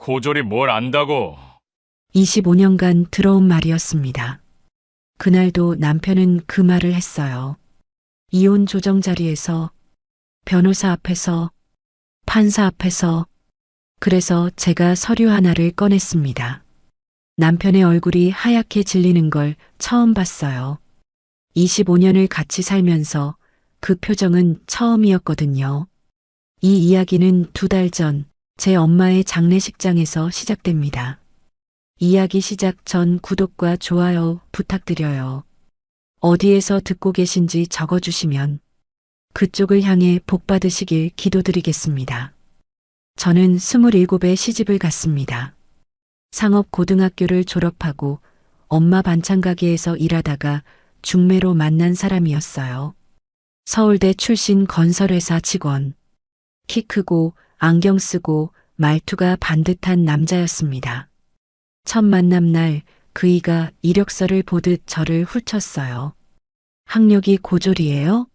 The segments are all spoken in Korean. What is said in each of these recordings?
고졸이 뭘 안다고. 25년간 들어온 말이었습니다. 그날도 남편은 그 말을 했어요. 이혼 조정 자리에서, 변호사 앞에서, 판사 앞에서. 그래서 제가 서류 하나를 꺼냈습니다. 남편의 얼굴이 하얗게 질리는 걸 처음 봤어요. 25년을 같이 살면서 그 표정은 처음이었거든요. 이 이야기는 2달 전 제 엄마의 장례식장에서 시작됩니다. 이야기 시작 전 구독과 좋아요 부탁드려요. 어디에서 듣고 계신지 적어주시면 그쪽을 향해 복 받으시길 기도드리겠습니다. 저는 27에 시집을 갔습니다. 상업고등학교를 졸업하고 엄마 반찬 가게에서 일하다가 중매로 만난 사람이었어요. 서울대 출신 건설회사 직원. 키 크고 안경 쓰고 말투가 반듯한 남자였습니다. 첫 만남 날 그이가 이력서를 보듯 저를 훑었어요. 학력이 고졸이에요?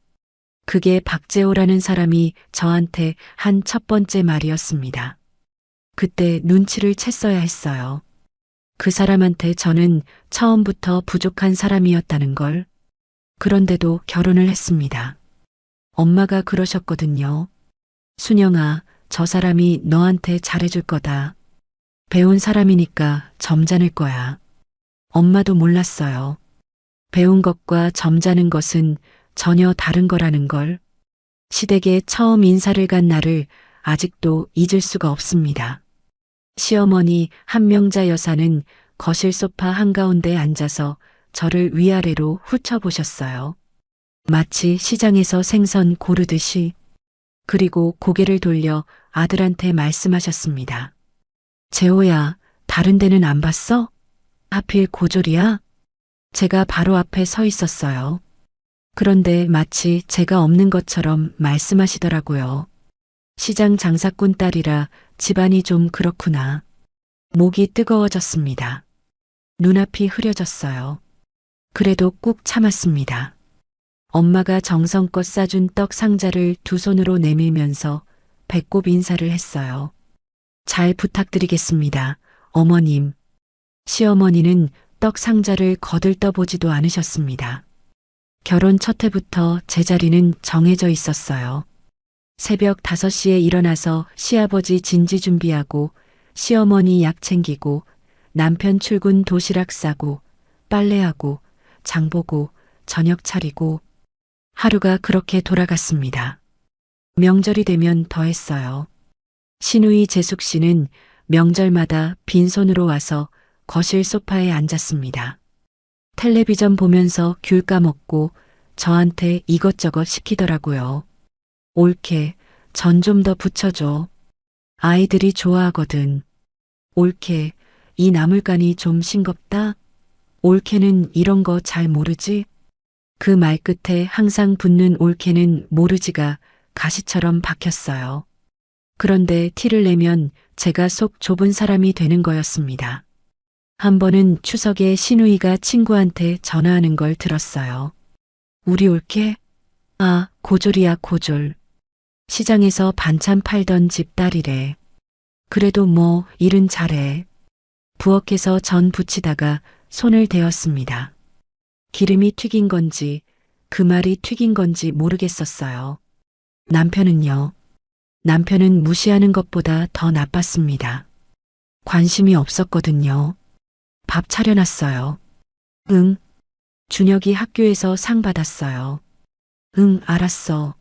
그게 박재호라는 사람이 저한테 한 첫 번째 말이었습니다. 그때 눈치를 챘어야 했어요. 그 사람한테 저는 처음부터 부족한 사람이었다는 걸. 그런데도 결혼을 했습니다. 엄마가 그러셨거든요. 순영아, 저 사람이 너한테 잘해줄 거다. 배운 사람이니까 점잖을 거야. 엄마도 몰랐어요. 배운 것과 점잖은 것은 전혀 다른 거라는 걸. 시댁에 처음 인사를 간 날을 아직도 잊을 수가 없습니다. 시어머니 한명자 여사는 거실 소파 한가운데 앉아서 저를 위아래로 훑어보셨어요. 마치 시장에서 생선 고르듯이. 그리고 고개를 돌려 아들한테 말씀하셨습니다. 재호야, 다른 데는 안 봤어? 하필 고졸이야? 제가 바로 앞에 서 있었어요. 그런데 마치 제가 없는 것처럼 말씀하시더라고요. 시장 장사꾼 딸이라 집안이 좀 그렇구나. 목이 뜨거워졌습니다. 눈앞이 흐려졌어요. 그래도 꾹 참았습니다. 엄마가 정성껏 싸준 떡 상자를 2손으로 내밀면서 배꼽 인사를 했어요. 잘 부탁드리겠습니다, 어머님. 시어머니는 떡 상자를 거들떠보지도 않으셨습니다. 결혼 첫 해부터 제 자리는 정해져 있었어요. 새벽 5시에 일어나서 시아버지 진지 준비하고 시어머니 약 챙기고 남편 출근 도시락 싸고 빨래하고 장 보고 저녁 차리고 하루가 그렇게 돌아갔습니다. 명절이 되면 더 했어요. 시누이 재숙 씨는 명절마다 빈손으로 와서 거실 소파에 앉았습니다. 텔레비전 보면서 귤 까먹고 저한테 이것저것 시키더라고요. 옳게, 전 좀 더 붙여줘. 아이들이 좋아하거든. 옳게, 이 나물간이 좀 싱겁다. 옳게는 이런 거 잘 모르지? 그 말 끝에 항상 붙는 옳게는 모르지가 가시처럼 박혔어요. 그런데 티를 내면 제가 속 좁은 사람이 되는 거였습니다. 한 번은 추석에 시누이가 친구한테 전화하는 걸 들었어요. 우리 옳게? 아, 고졸이야, 고졸. 시장에서 반찬 팔던 집 딸이래. 그래도 뭐 일은 잘해. 부엌에서 전 부치다가 손을 대었습니다. 기름이 튀긴 건지 그 말이 튀긴 건지 모르겠었어요. 남편은요. 남편은 무시하는 것보다 더 나빴습니다. 관심이 없었거든요. 밥 차려놨어요. 응. 준혁이 학교에서 상 받았어요. 응, 알았어.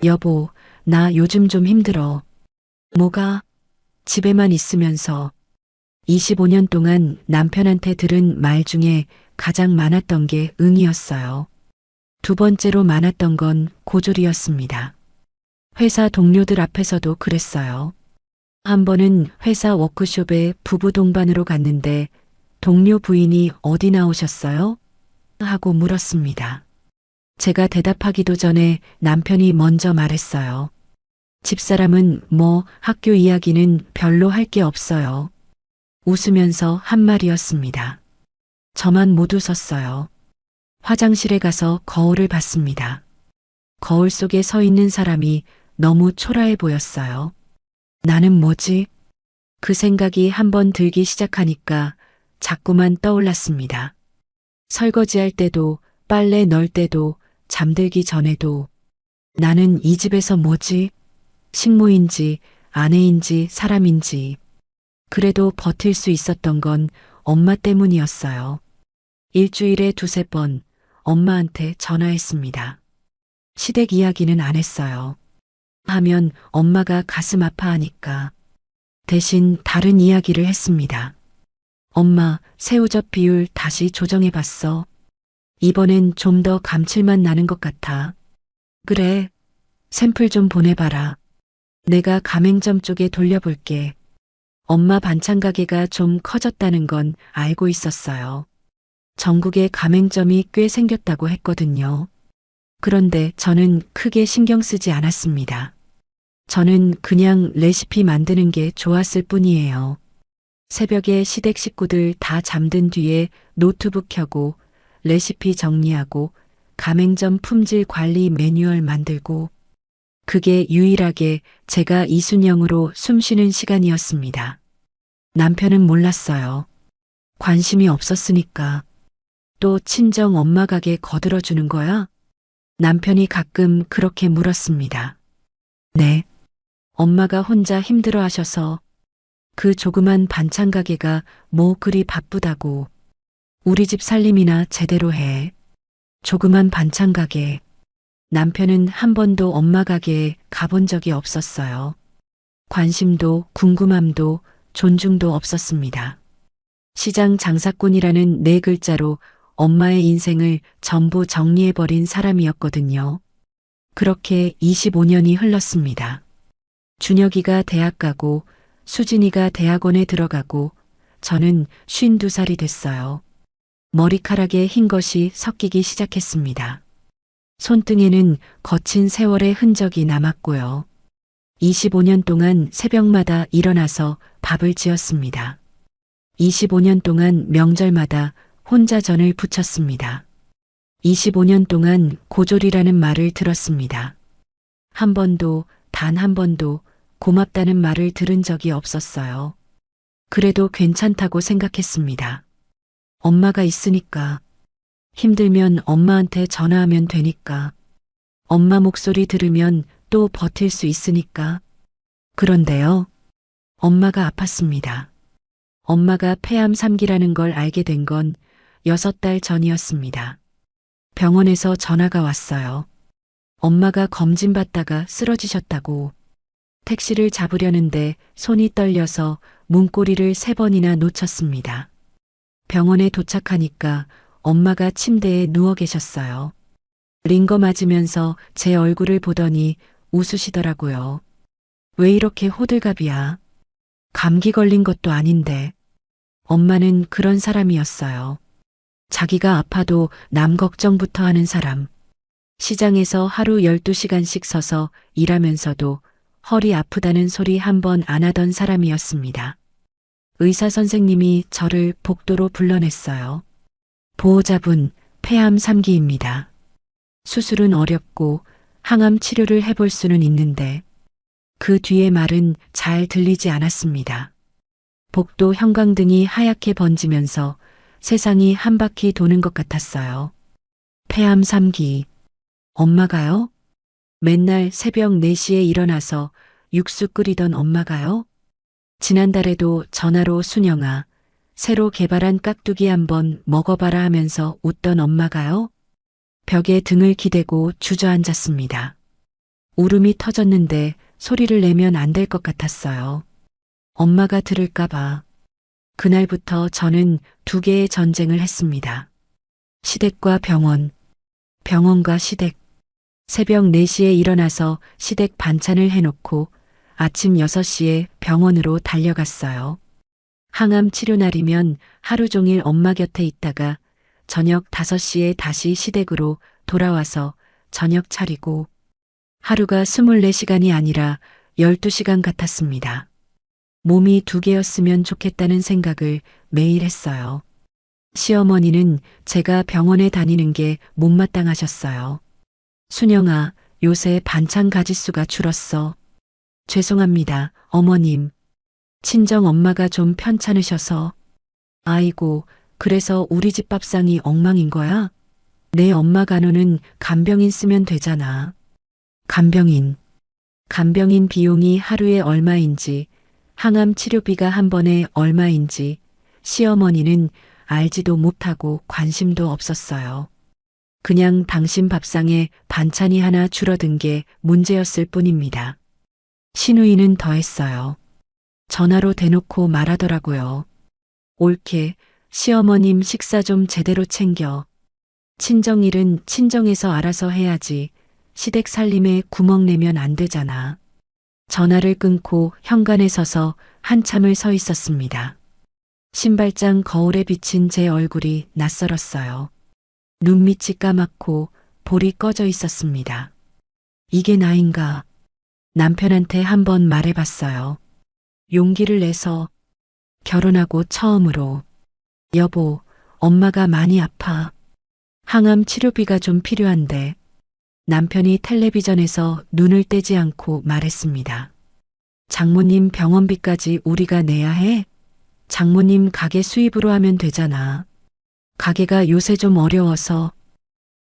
여보, 나 요즘 좀 힘들어. 뭐가? 집에만 있으면서. 25년 동안 남편한테 들은 말 중에 가장 많았던 게 응이었어요. 2번째로 많았던 건 고졸이었습니다. 회사 동료들 앞에서도 그랬어요. 한 번은 회사 워크숍에 부부 동반으로 갔는데 동료 부인이 어디 나오셨어요? 하고 물었습니다. 제가 대답하기도 전에 남편이 먼저 말했어요. 집사람은 뭐 학교 이야기는 별로 할 게 없어요. 웃으면서 한 말이었습니다. 저만 못 웃었어요. 화장실에 가서 거울을 봤습니다. 거울 속에 서 있는 사람이 너무 초라해 보였어요. 나는 뭐지? 그 생각이 한번 들기 시작하니까 자꾸만 떠올랐습니다. 설거지할 때도, 빨래 넣을 때도, 잠들기 전에도 나는 이 집에서 뭐지? 식모인지, 아내인지, 사람인지. 그래도 버틸 수 있었던 건 엄마 때문이었어요. 일주일에 두세 번 엄마한테 전화했습니다. 시댁 이야기는 안 했어요. 하면 엄마가 가슴 아파하니까. 대신 다른 이야기를 했습니다. 엄마, 새우젓 비율 다시 조정해봤어. 이번엔 좀 더 감칠맛 나는 것 같아. 그래, 샘플 좀 보내봐라. 내가 가맹점 쪽에 돌려볼게. 엄마 반찬 가게가 좀 커졌다는 건 알고 있었어요. 전국에 가맹점이 꽤 생겼다고 했거든요. 그런데 저는 크게 신경 쓰지 않았습니다. 저는 그냥 레시피 만드는 게 좋았을 뿐이에요. 새벽에 시댁 식구들 다 잠든 뒤에 노트북 켜고 레시피 정리하고 가맹점 품질 관리 매뉴얼 만들고 그게 유일하게 제가 이순영으로 숨쉬는 시간이었습니다. 남편은 몰랐어요. 관심이 없었으니까. 또 친정 엄마 가게 거들어주는 거야? 남편이 가끔 그렇게 물었습니다. 네. 엄마가 혼자 힘들어 하셔서 그 조그만 반찬 가게가 뭐 그리 바쁘다고. 우리 집 살림이나 제대로 해. 조그만 반찬 가게. 남편은 한 번도 엄마 가게에 가본 적이 없었어요. 관심도 궁금함도 존중도 없었습니다. 시장 장사꾼이라는 네 글자로 엄마의 인생을 전부 정리해버린 사람이었거든요. 그렇게 25년이 흘렀습니다. 준혁이가 대학 가고 수진이가 대학원에 들어가고 저는 52살이 됐어요. 머리카락에 흰 것이 섞이기 시작했습니다. 손등에는 거친 세월의 흔적이 남았고요. 25년 동안 새벽마다 일어나서 밥을 지었습니다. 25년 동안 명절마다 혼자 전을 부쳤습니다. 25년 동안 고졸이라는 말을 들었습니다. 한 번도, 단 한 번도 고맙다는 말을 들은 적이 없었어요. 그래도 괜찮다고 생각했습니다. 엄마가 있으니까. 힘들면 엄마한테 전화하면 되니까. 엄마 목소리 들으면 또 버틸 수 있으니까. 그런데요. 엄마가 아팠습니다. 엄마가 폐암 3기라는 걸 알게 된 건 6달 전이었습니다. 병원에서 전화가 왔어요. 엄마가 검진받다가 쓰러지셨다고. 택시를 잡으려는데 손이 떨려서 문고리를 3번이나 놓쳤습니다. 병원에 도착하니까 엄마가 침대에 누워 계셨어요. 링거 맞으면서 제 얼굴을 보더니 웃으시더라고요. 왜 이렇게 호들갑이야? 감기 걸린 것도 아닌데. 엄마는 그런 사람이었어요. 자기가 아파도 남 걱정부터 하는 사람. 시장에서 하루 12시간씩 서서 일하면서도 허리 아프다는 소리 한 번 안 하던 사람이었습니다. 의사 선생님이 저를 복도로 불러냈어요. 보호자분, 폐암 3기입니다. 수술은 어렵고 항암 치료를 해볼 수는 있는데 그 뒤의 말은 잘 들리지 않았습니다. 복도 형광등이 하얗게 번지면서 세상이 한 바퀴 도는 것 같았어요. 폐암 3기. 엄마가요? 맨날 새벽 4시에 일어나서 육수 끓이던 엄마가요? 지난달에도 전화로 순영아, 새로 개발한 깍두기 한번 먹어봐라 하면서 웃던 엄마가요? 벽에 등을 기대고 주저앉았습니다. 울음이 터졌는데 소리를 내면 안 될 것 같았어요. 엄마가 들을까봐. 그날부터 저는 2개의 전쟁을 했습니다. 시댁과 병원, 병원과 시댁. 새벽 4시에 일어나서 시댁 반찬을 해놓고 아침 6시에 병원으로 달려갔어요. 항암 치료 날이면 하루 종일 엄마 곁에 있다가 저녁 5시에 다시 시댁으로 돌아와서 저녁 차리고 하루가 24시간이 아니라 12시간 같았습니다. 몸이 2개였으면 좋겠다는 생각을 매일 했어요. 시어머니는 제가 병원에 다니는 게 못마땅하셨어요. 순영아, 요새 반찬 가짓수가 줄었어. 죄송합니다, 어머님. 친정 엄마가 좀 편찮으셔서. 아이고, 그래서 우리 집 밥상이 엉망인 거야? 내 엄마 간호는 간병인 쓰면 되잖아. 간병인. 간병인 비용이 하루에 얼마인지, 항암 치료비가 한 번에 얼마인지, 시어머니는 알지도 못하고 관심도 없었어요. 그냥 당신 밥상에 반찬이 하나 줄어든 게 문제였을 뿐입니다. 신우이는 더했어요. 전화로 대놓고 말하더라고요. 옳게 시어머님 식사 좀 제대로 챙겨. 친정일은 친정에서 알아서 해야지. 시댁 살림에 구멍 내면 안 되잖아. 전화를 끊고 현관에 서서 한참을 서 있었습니다. 신발장 거울에 비친 제 얼굴이 낯설었어요. 눈밑이 까맣고 볼이 꺼져 있었습니다. 이게 나인가? 남편한테 한번 말해봤어요. 용기를 내서 결혼하고 처음으로. 여보, 엄마가 많이 아파. 항암 치료비가 좀 필요한데. 남편이 텔레비전에서 눈을 떼지 않고 말했습니다. 장모님 병원비까지 우리가 내야 해? 장모님 가게 수입으로 하면 되잖아. 가게가 요새 좀 어려워서.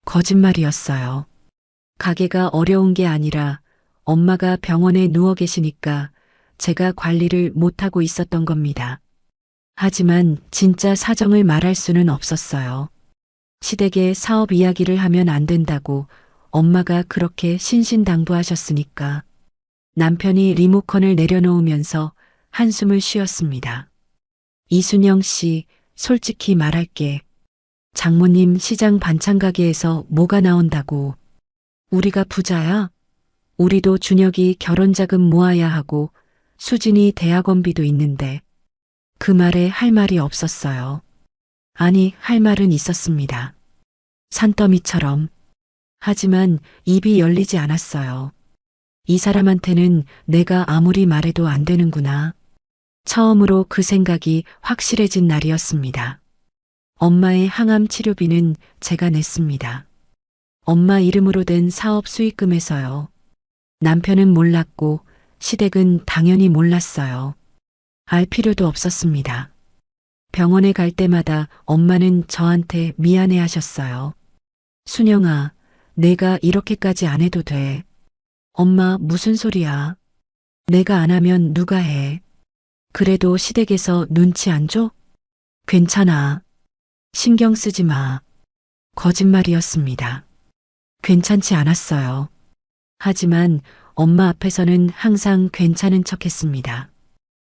거짓말이었어요. 가게가 어려운 게 아니라 엄마가 병원에 누워 계시니까 제가 관리를 못하고 있었던 겁니다. 하지만 진짜 사정을 말할 수는 없었어요. 시댁에 사업 이야기를 하면 안 된다고 엄마가 그렇게 신신당부하셨으니까. 남편이 리모컨을 내려놓으면서 한숨을 쉬었습니다. 이순영 씨, 솔직히 말할게. 장모님 시장 반찬 가게에서 뭐가 나온다고. 우리가 부자야? 우리도 준혁이 결혼 자금 모아야 하고 수진이 대학원비도 있는데. 그 말에 할 말이 없었어요. 아니, 할 말은 있었습니다. 산더미처럼. 하지만 입이 열리지 않았어요. 이 사람한테는 내가 아무리 말해도 안 되는구나. 처음으로 그 생각이 확실해진 날이었습니다. 엄마의 항암 치료비는 제가 냈습니다. 엄마 이름으로 된 사업 수익금에서요. 남편은 몰랐고 시댁은 당연히 몰랐어요. 알 필요도 없었습니다. 병원에 갈 때마다 엄마는 저한테 미안해 하셨어요. 순영아, 내가 이렇게까지 안 해도 돼. 엄마 무슨 소리야. 내가 안 하면 누가 해. 그래도 시댁에서 눈치 안 줘? 괜찮아. 신경 쓰지 마. 거짓말이었습니다. 괜찮지 않았어요. 하지만 엄마 앞에서는 항상 괜찮은 척 했습니다.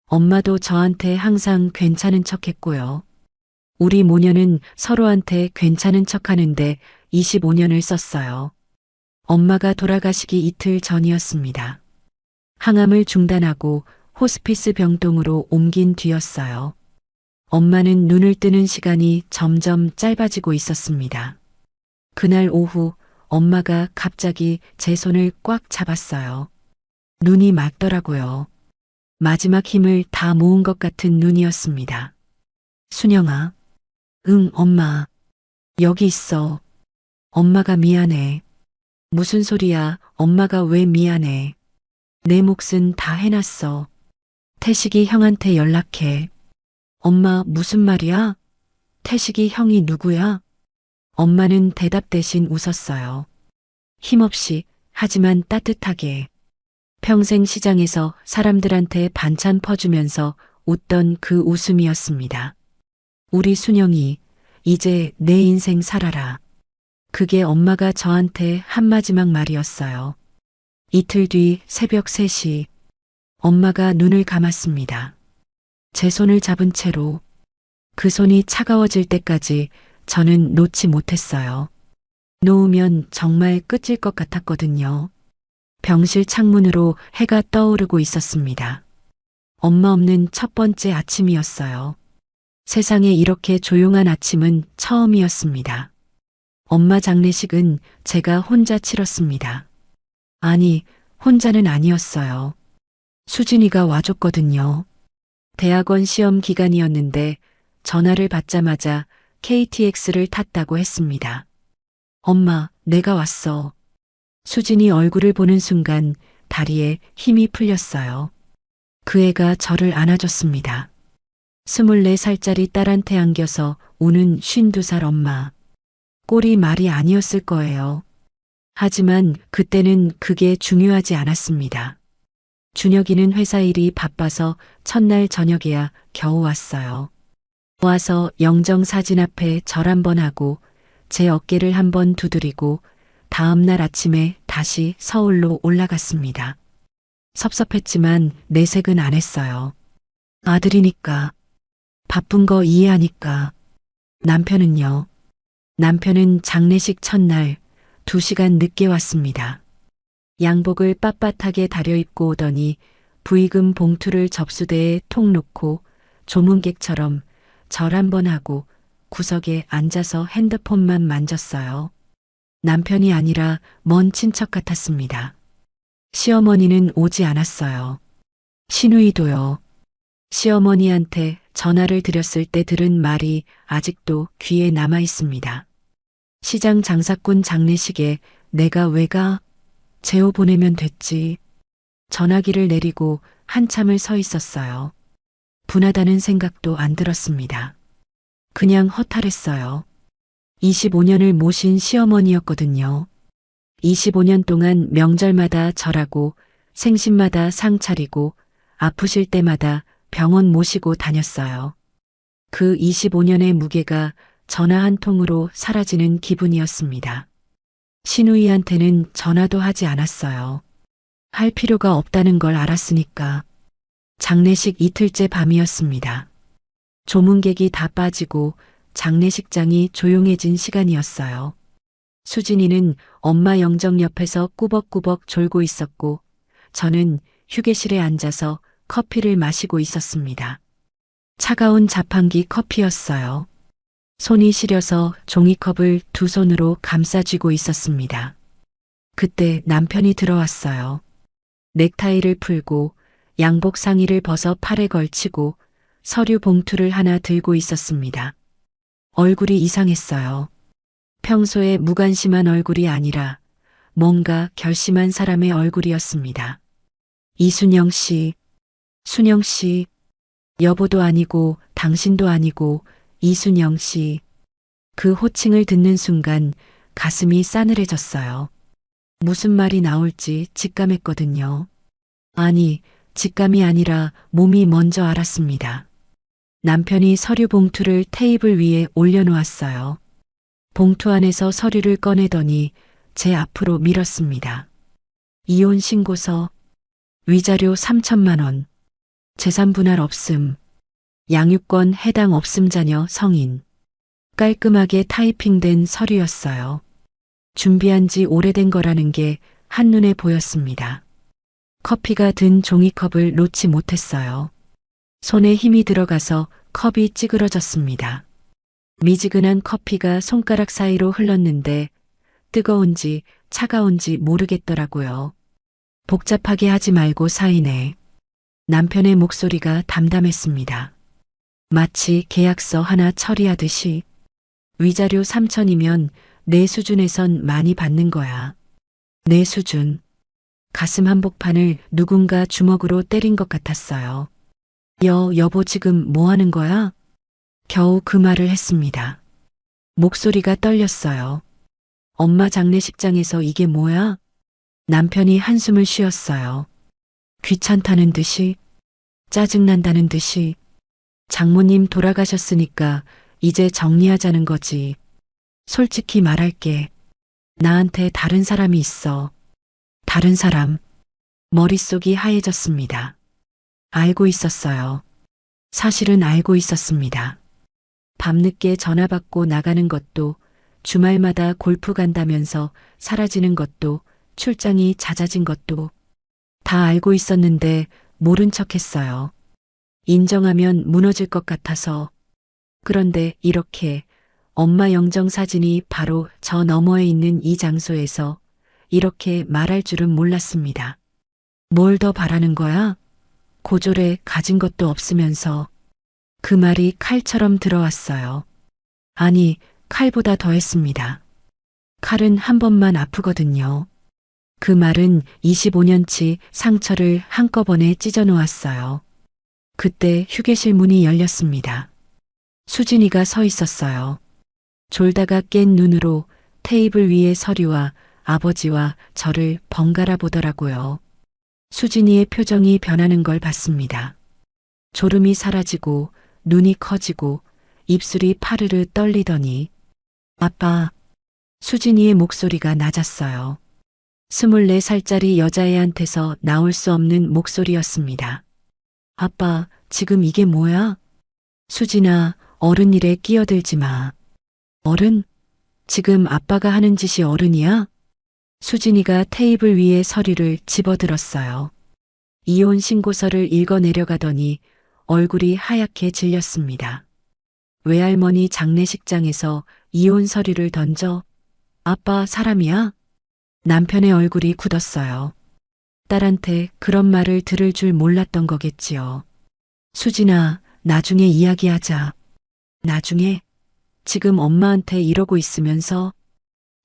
엄마도 저한테 항상 괜찮은 척 했고요. 우리 모녀는 서로한테 괜찮은 척 하는데 25년을 썼어요. 엄마가 돌아가시기 이틀 전이었습니다. 항암을 중단하고 호스피스 병동으로 옮긴 뒤였어요. 엄마는 눈을 뜨는 시간이 점점 짧아지고 있었습니다. 그날 오후 엄마가 갑자기 제 손을 꽉 잡았어요. 눈이 맑더라고요. 마지막 힘을 다 모은 것 같은 눈이었습니다. 순영아. 응, 엄마. 여기 있어. 엄마가 미안해. 무슨 소리야, 엄마가 왜 미안해. 내 몫은 다 해놨어. 태식이 형한테 연락해. 엄마 무슨 말이야? 태식이 형이 누구야? 엄마는 대답 대신 웃었어요. 힘없이 하지만 따뜻하게. 평생 시장에서 사람들한테 반찬 퍼주면서 웃던 그 웃음이었습니다. 우리 순영이 이제 내 인생 살아라. 그게 엄마가 저한테 한 마지막 말이었어요. 이틀 뒤 새벽 3시 엄마가 눈을 감았습니다. 제 손을 잡은 채로 그 손이 차가워질 때까지 저는 놓지 못했어요. 놓으면 정말 끝일 것 같았거든요. 병실 창문으로 해가 떠오르고 있었습니다. 엄마 없는 첫 번째 아침이었어요. 세상에 이렇게 조용한 아침은 처음이었습니다. 엄마 장례식은 제가 혼자 치렀습니다. 아니, 혼자는 아니었어요. 수진이가 와줬거든요. 대학원 시험 기간이었는데 전화를 받자마자 KTX를 탔다고 했습니다. 엄마, 내가 왔어. 수진이 얼굴을 보는 순간 다리에 힘이 풀렸어요. 그 애가 저를 안아줬습니다. 24살짜리 딸한테 안겨서 우는 52살 엄마. 꼴이 말이 아니었을 거예요. 하지만 그때는 그게 중요하지 않았습니다. 준혁이는 회사 일이 바빠서 첫날 저녁에야 겨우 왔어요. 와서 영정 사진 앞에 절 한번 하고 제 어깨를 한번 두드리고 다음날 아침에 다시 서울로 올라갔습니다. 섭섭했지만 내색은 안 했어요. 아들이니까. 바쁜 거 이해하니까. 남편은요. 남편은 장례식 첫날 2시간 늦게 왔습니다. 양복을 빳빳하게 다려입고 오더니 부의금 봉투를 접수대에 톡 놓고 조문객처럼 절 한번 하고 구석에 앉아서 핸드폰만 만졌어요. 남편이 아니라 먼 친척 같았습니다. 시어머니는 오지 않았어요. 시누이도요. 시어머니한테 전화를 드렸을 때 들은 말이 아직도 귀에 남아 있습니다. 시장 장사꾼 장례식에 내가 왜 가? 재호 보내면 됐지. 전화기를 내리고 한참을 서 있었어요. 분하다는 생각도 안 들었습니다. 그냥 허탈했어요. 25년을 모신 시어머니였거든요. 25년 동안 명절마다 절하고 생신마다 상 차리고 아프실 때마다 병원 모시고 다녔어요. 그 25년의 무게가 전화 한 통으로 사라지는 기분이었습니다. 시누이한테는 전화도 하지 않았어요. 할 필요가 없다는 걸 알았으니까. 장례식 이틀째 밤이었습니다. 조문객이 다 빠지고 장례식장이 조용해진 시간이었어요. 수진이는 엄마 영정 옆에서 꾸벅꾸벅 졸고 있었고 저는 휴게실에 앉아서 커피를 마시고 있었습니다. 차가운 자판기 커피였어요. 손이 시려서 종이컵을 두 손으로 감싸쥐고 있었습니다. 그때 남편이 들어왔어요. 넥타이를 풀고 양복 상의를 벗어 팔에 걸치고 서류 봉투를 하나 들고 있었습니다. 얼굴이 이상했어요. 평소에 무관심한 얼굴이 아니라 뭔가 결심한 사람의 얼굴이었습니다. 이순영 씨, 순영 씨, 여보도 아니고 당신도 아니고 이순영 씨. 그 호칭을 듣는 순간 가슴이 싸늘해졌어요. 무슨 말이 나올지 직감했거든요. 아니, 직감이 아니라 몸이 먼저 알았습니다. 남편이 서류 봉투를 테이블 위에 올려놓았어요. 봉투 안에서 서류를 꺼내더니 제 앞으로 밀었습니다. 이혼 신고서, 위자료 3천만 원, 재산 분할 없음, 양육권 해당 없음 자녀 성인. 깔끔하게 타이핑된 서류였어요. 준비한 지 오래된 거라는 게 한눈에 보였습니다. 커피가 든 종이컵을 놓지 못했어요. 손에 힘이 들어가서 컵이 찌그러졌습니다. 미지근한 커피가 손가락 사이로 흘렀는데 뜨거운지 차가운지 모르겠더라고요. 복잡하게 하지 말고 사인해. 남편의 목소리가 담담했습니다. 마치 계약서 하나 처리하듯이. 위자료 3천이면 내 수준에선 많이 받는 거야. 내 수준. 가슴 한복판을 누군가 주먹으로 때린 것 같았어요. 여보 지금 뭐 하는 거야? 겨우 그 말을 했습니다. 목소리가 떨렸어요. 엄마 장례식장에서 이게 뭐야? 남편이 한숨을 쉬었어요. 귀찮다는 듯이, 짜증난다는 듯이. 장모님 돌아가셨으니까 이제 정리하자는 거지. 솔직히 말할게. 나한테 다른 사람이 있어. 다른 사람. 머릿속이 하얘졌습니다. 알고 있었어요. 사실은 알고 있었습니다. 밤늦게 전화 받고 나가는 것도, 주말마다 골프 간다면서 사라지는 것도, 출장이 잦아진 것도 다 알고 있었는데 모른 척 했어요. 인정하면 무너질 것 같아서. 그런데 이렇게 엄마 영정 사진이 바로 저 너머에 있는 이 장소에서 이렇게 말할 줄은 몰랐습니다. 뭘 더 바라는 거야? 고졸에 가진 것도 없으면서. 그 말이 칼처럼 들어왔어요. 아니, 칼보다 더했습니다. 칼은 한 번만 아프거든요. 그 말은 25년치 상처를 한꺼번에 찢어 놓았어요. 그때 휴게실 문이 열렸습니다. 수진이가 서 있었어요. 졸다가 깬 눈으로 테이블 위의 서류와 아버지와 저를 번갈아 보더라고요. 수진이의 표정이 변하는 걸 봤습니다. 졸음이 사라지고 눈이 커지고 입술이 파르르 떨리더니 아빠, 수진이의 목소리가 낮았어요. 24살짜리 여자애한테서 나올 수 없는 목소리였습니다. 아빠, 지금 이게 뭐야? 수진아, 어른 일에 끼어들지 마. 어른? 지금 아빠가 하는 짓이 어른이야? 수진이가 테이블 위에 서류를 집어들었어요. 이혼 신고서를 읽어 내려가더니 얼굴이 하얗게 질렸습니다. 외할머니 장례식장에서 이혼 서류를 던져 아빠 사람이야? 남편의 얼굴이 굳었어요. 딸한테 그런 말을 들을 줄 몰랐던 거겠지요. 수진아, 나중에 이야기하자. 나중에? 지금 엄마한테 이러고 있으면서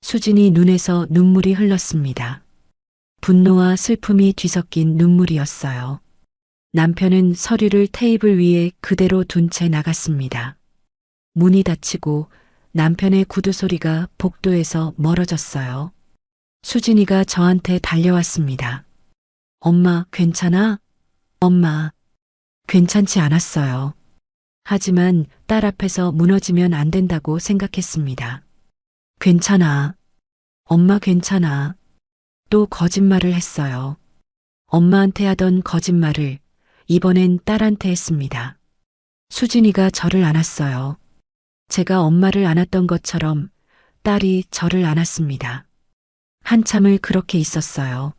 수진이 눈에서 눈물이 흘렀습니다. 분노와 슬픔이 뒤섞인 눈물이었어요. 남편은 서류를 테이블 위에 그대로 둔 채 나갔습니다. 문이 닫히고 남편의 구두 소리가 복도에서 멀어졌어요. 수진이가 저한테 달려왔습니다. 엄마, 괜찮아? 엄마, 괜찮지 않았어요. 하지만 딸 앞에서 무너지면 안 된다고 생각했습니다. 괜찮아. 엄마 괜찮아. 또 거짓말을 했어요. 엄마한테 하던 거짓말을 이번엔 딸한테 했습니다. 수진이가 저를 안았어요. 제가 엄마를 안았던 것처럼 딸이 저를 안았습니다. 한참을 그렇게 있었어요.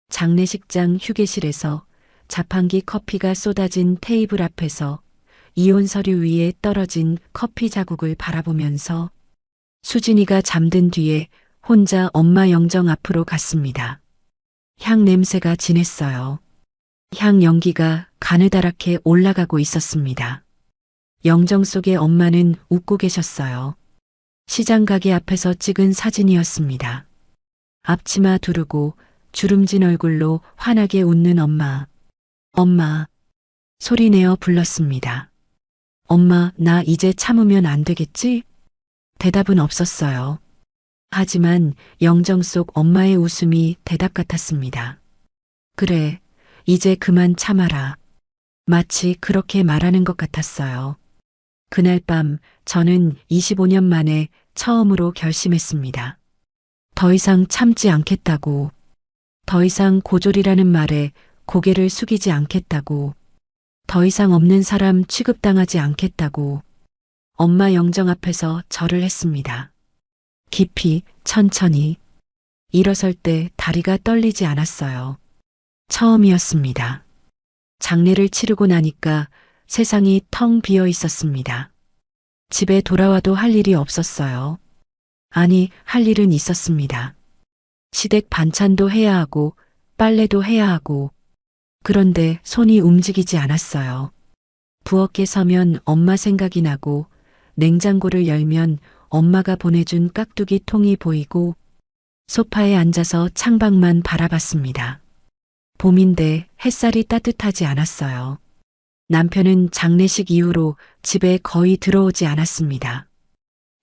장례식장 휴게실에서 자판기 커피가 쏟아진 테이블 앞에서 이혼 서류 위에 떨어진 커피 자국을 바라보면서 수진이가 잠든 뒤에 혼자 엄마 영정 앞으로 갔습니다. 향 냄새가 진했어요. 향 연기가 가느다랗게 올라가고 있었습니다. 영정 속의 엄마는 웃고 계셨어요. 시장 가게 앞에서 찍은 사진이었습니다. 앞치마 두르고 주름진 얼굴로 환하게 웃는 엄마. 엄마. 소리내어 불렀습니다. 엄마, 나 이제 참으면 안 되겠지? 대답은 없었어요. 하지만 영정 속 엄마의 웃음이 대답 같았습니다. 그래, 이제 그만 참아라. 마치 그렇게 말하는 것 같았어요. 그날 밤 저는 25년 만에 처음으로 결심했습니다. 더 이상 참지 않겠다고. 더 이상 고졸이라는 말에 고개를 숙이지 않겠다고. 더 이상 없는 사람 취급당하지 않겠다고. 엄마 영정 앞에서 절을 했습니다. 깊이, 천천히. 일어설 때 다리가 떨리지 않았어요. 처음이었습니다. 장례를 치르고 나니까 세상이 텅 비어 있었습니다. 집에 돌아와도 할 일이 없었어요. 아니, 할 일은 있었습니다. 시댁 반찬도 해야 하고, 빨래도 해야 하고, 그런데 손이 움직이지 않았어요. 부엌에 서면 엄마 생각이 나고, 냉장고를 열면 엄마가 보내준 깍두기 통이 보이고, 소파에 앉아서 창밖만 바라봤습니다. 봄인데 햇살이 따뜻하지 않았어요. 남편은 장례식 이후로 집에 거의 들어오지 않았습니다.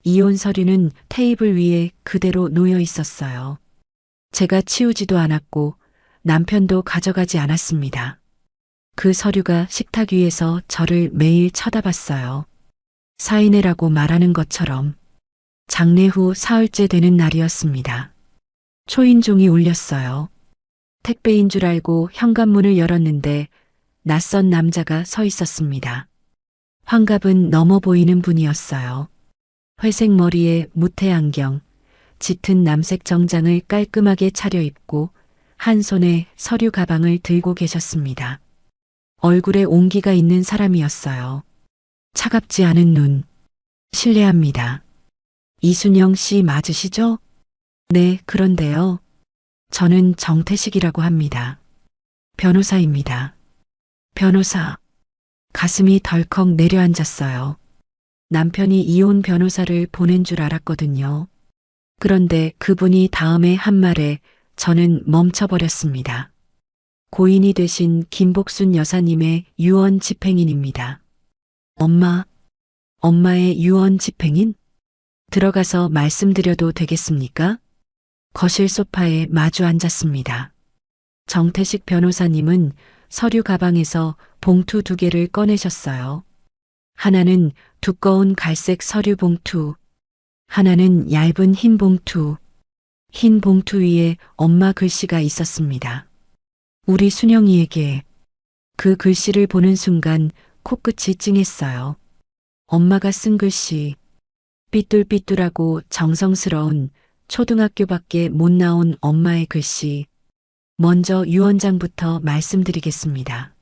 이혼 서류는 테이블 위에 그대로 놓여 있었어요. 제가 치우지도 않았고 남편도 가져가지 않았습니다. 그 서류가 식탁 위에서 저를 매일 쳐다봤어요. 사인회라고 말하는 것처럼. 장례 후 사흘째 되는 날이었습니다. 초인종이 울렸어요. 택배인 줄 알고 현관문을 열었는데 낯선 남자가 서 있었습니다. 환갑은 넘어 보이는 분이었어요. 회색 머리에 무태 안경, 짙은 남색 정장을 깔끔하게 차려입고 한 손에 서류 가방을 들고 계셨습니다. 얼굴에 온기가 있는 사람이었어요. 차갑지 않은 눈. 실례합니다. 이순영 씨 맞으시죠? 네, 그런데요. 저는 정태식이라고 합니다. 변호사입니다. 변호사. 가슴이 덜컥 내려앉았어요. 남편이 이혼 변호사를 보낸 줄 알았거든요. 그런데 그분이 다음에 한 말에 저는 멈춰버렸습니다. 고인이 되신 김복순 여사님의 유언 집행인입니다. 엄마의 유언 집행인? 들어가서 말씀드려도 되겠습니까? 거실 소파에 마주 앉았습니다. 정태식 변호사님은 서류 가방에서 봉투 2개를 꺼내셨어요. 하나는 두꺼운 갈색 서류 봉투, 하나는 얇은 흰 봉투. 흰 봉투 위에 엄마 글씨가 있었습니다. 우리 순영이에게. 그 글씨를 보는 순간 코끝이 찡했어요. 엄마가 쓴 글씨. 삐뚤삐뚤하고 정성스러운 초등학교밖에 못 나온 엄마의 글씨. 먼저 유언장부터 말씀드리겠습니다.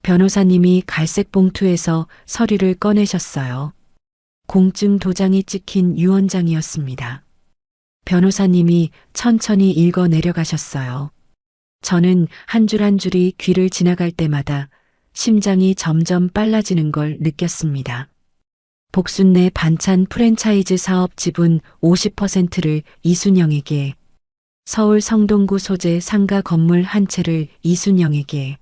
변호사님이 갈색 봉투에서 서류를 꺼내셨어요. 공증 도장이 찍힌 유언장이었습니다. 변호사님이 천천히 읽어 내려가셨어요. 저는 한 줄 한 줄이 귀를 지나갈 때마다 심장이 점점 빨라지는 걸 느꼈습니다. 복순내 반찬 프랜차이즈 사업 지분 50%를 이순영에게, 서울 성동구 소재 상가 건물 한 채를 이순영에게,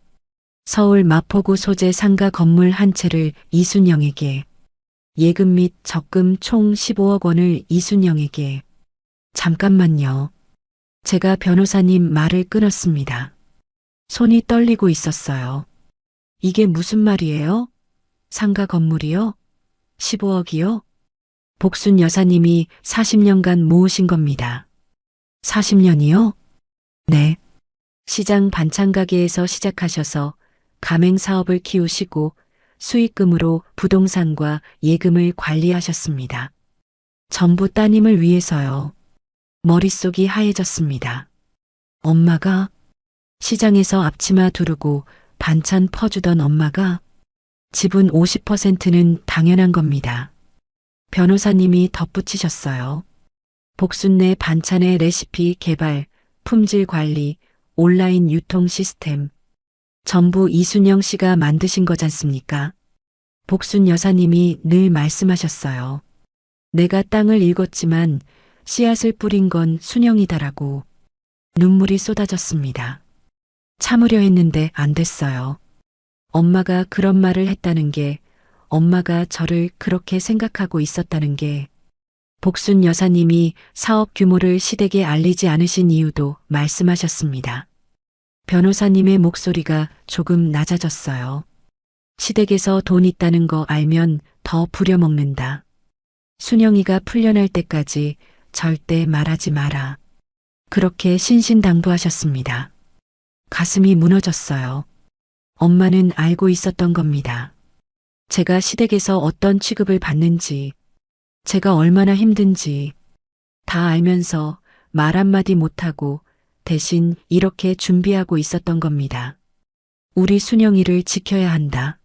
서울 마포구 소재 상가 건물 한 채를 이순영에게, 예금 및 적금 총 15억 원을 이순영에게. 잠깐만요. 제가 변호사님 말을 끊었습니다. 손이 떨리고 있었어요. 이게 무슨 말이에요? 상가 건물이요? 15억이요? 복순 여사님이 40년간 모으신 겁니다. 40년이요? 네. 시장 반찬 가게에서 시작하셔서 가맹 사업을 키우시고 수익금으로 부동산과 예금을 관리하셨습니다. 전부 따님을 위해서요. 머릿속이 하얘졌습니다. 엄마가 시장에서 앞치마 두르고 반찬 퍼주던 엄마가 지분 50%는 당연한 겁니다. 변호사님이 덧붙이셨어요. 복순내 반찬의 레시피 개발, 품질 관리, 온라인 유통 시스템. 전부 이순영 씨가 만드신 거잖습니까? 복순 여사님이 늘 말씀하셨어요. 내가 땅을 읽었지만 씨앗을 뿌린 건 순영이다라고. 눈물이 쏟아졌습니다. 참으려 했는데 안 됐어요. 엄마가 그런 말을 했다는 게, 엄마가 저를 그렇게 생각하고 있었다는 게. 복순 여사님이 사업 규모를 시댁에 알리지 않으신 이유도 말씀하셨습니다. 변호사님의 목소리가 조금 낮아졌어요. 시댁에서 돈 있다는 거 알면 더 부려먹는다. 순영이가 풀려날 때까지 절대 말하지 마라. 그렇게 신신당부하셨습니다. 가슴이 무너졌어요. 엄마는 알고 있었던 겁니다. 제가 시댁에서 어떤 취급을 받는지, 제가 얼마나 힘든지 다 알면서 말 한마디 못하고 대신 이렇게 준비하고 있었던 겁니다. 우리 순영이를 지켜야 한다.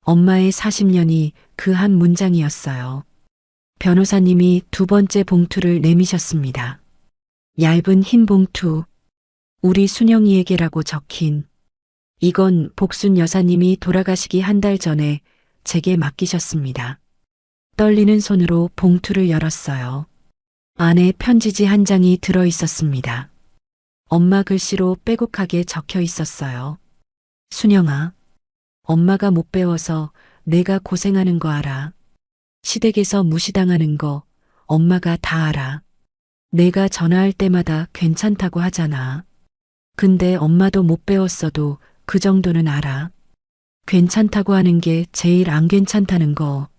엄마의 40년이 그 한 문장이었어요. 변호사님이 2번째 봉투를 내미셨습니다. 얇은 흰 봉투, 우리 순영이에게라고 적힌. 이건 복순 여사님이 돌아가시기 한 달 전에 제게 맡기셨습니다. 떨리는 손으로 봉투를 열었어요. 안에 편지지 한 장이 들어 있었습니다. 엄마 글씨로 빼곡하게 적혀 있었어요. 순영아, 엄마가 못 배워서 내가 고생하는 거 알아. 시댁에서 무시당하는 거 엄마가 다 알아. 내가 전화할 때마다 괜찮다고 하잖아. 근데 엄마도 못 배웠어도 그 정도는 알아. 괜찮다고 하는 게 제일 안 괜찮다는 거.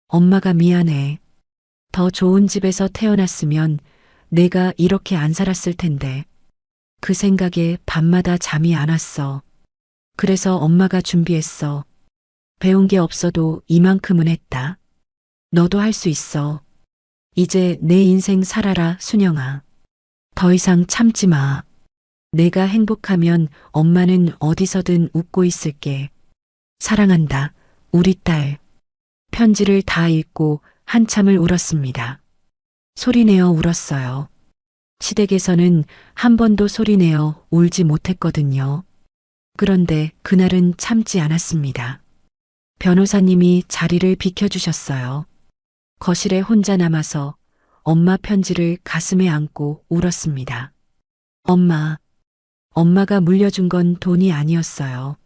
엄마가 미안해. 더 좋은 집에서 태어났으면 내가 이렇게 안 살았을 텐데. 그 생각에 밤마다 잠이 안 왔어. 그래서 엄마가 준비했어. 배운 게 없어도 이만큼은 했다. 너도 할 수 있어. 이제 내 인생 살아라, 순영아. 더 이상 참지 마. 내가 행복하면 엄마는 어디서든 웃고 있을게. 사랑한다, 우리 딸. 편지를 다 읽고 한참을 울었습니다. 소리내어 울었어요. 시댁에서는 한 번도 소리내어 울지 못했거든요. 그런데 그날은 참지 않았습니다. 변호사님이 자리를 비켜주셨어요. 거실에 혼자 남아서 엄마 편지를 가슴에 안고 울었습니다. 엄마, 엄마가 물려준 건 돈이 아니었어요.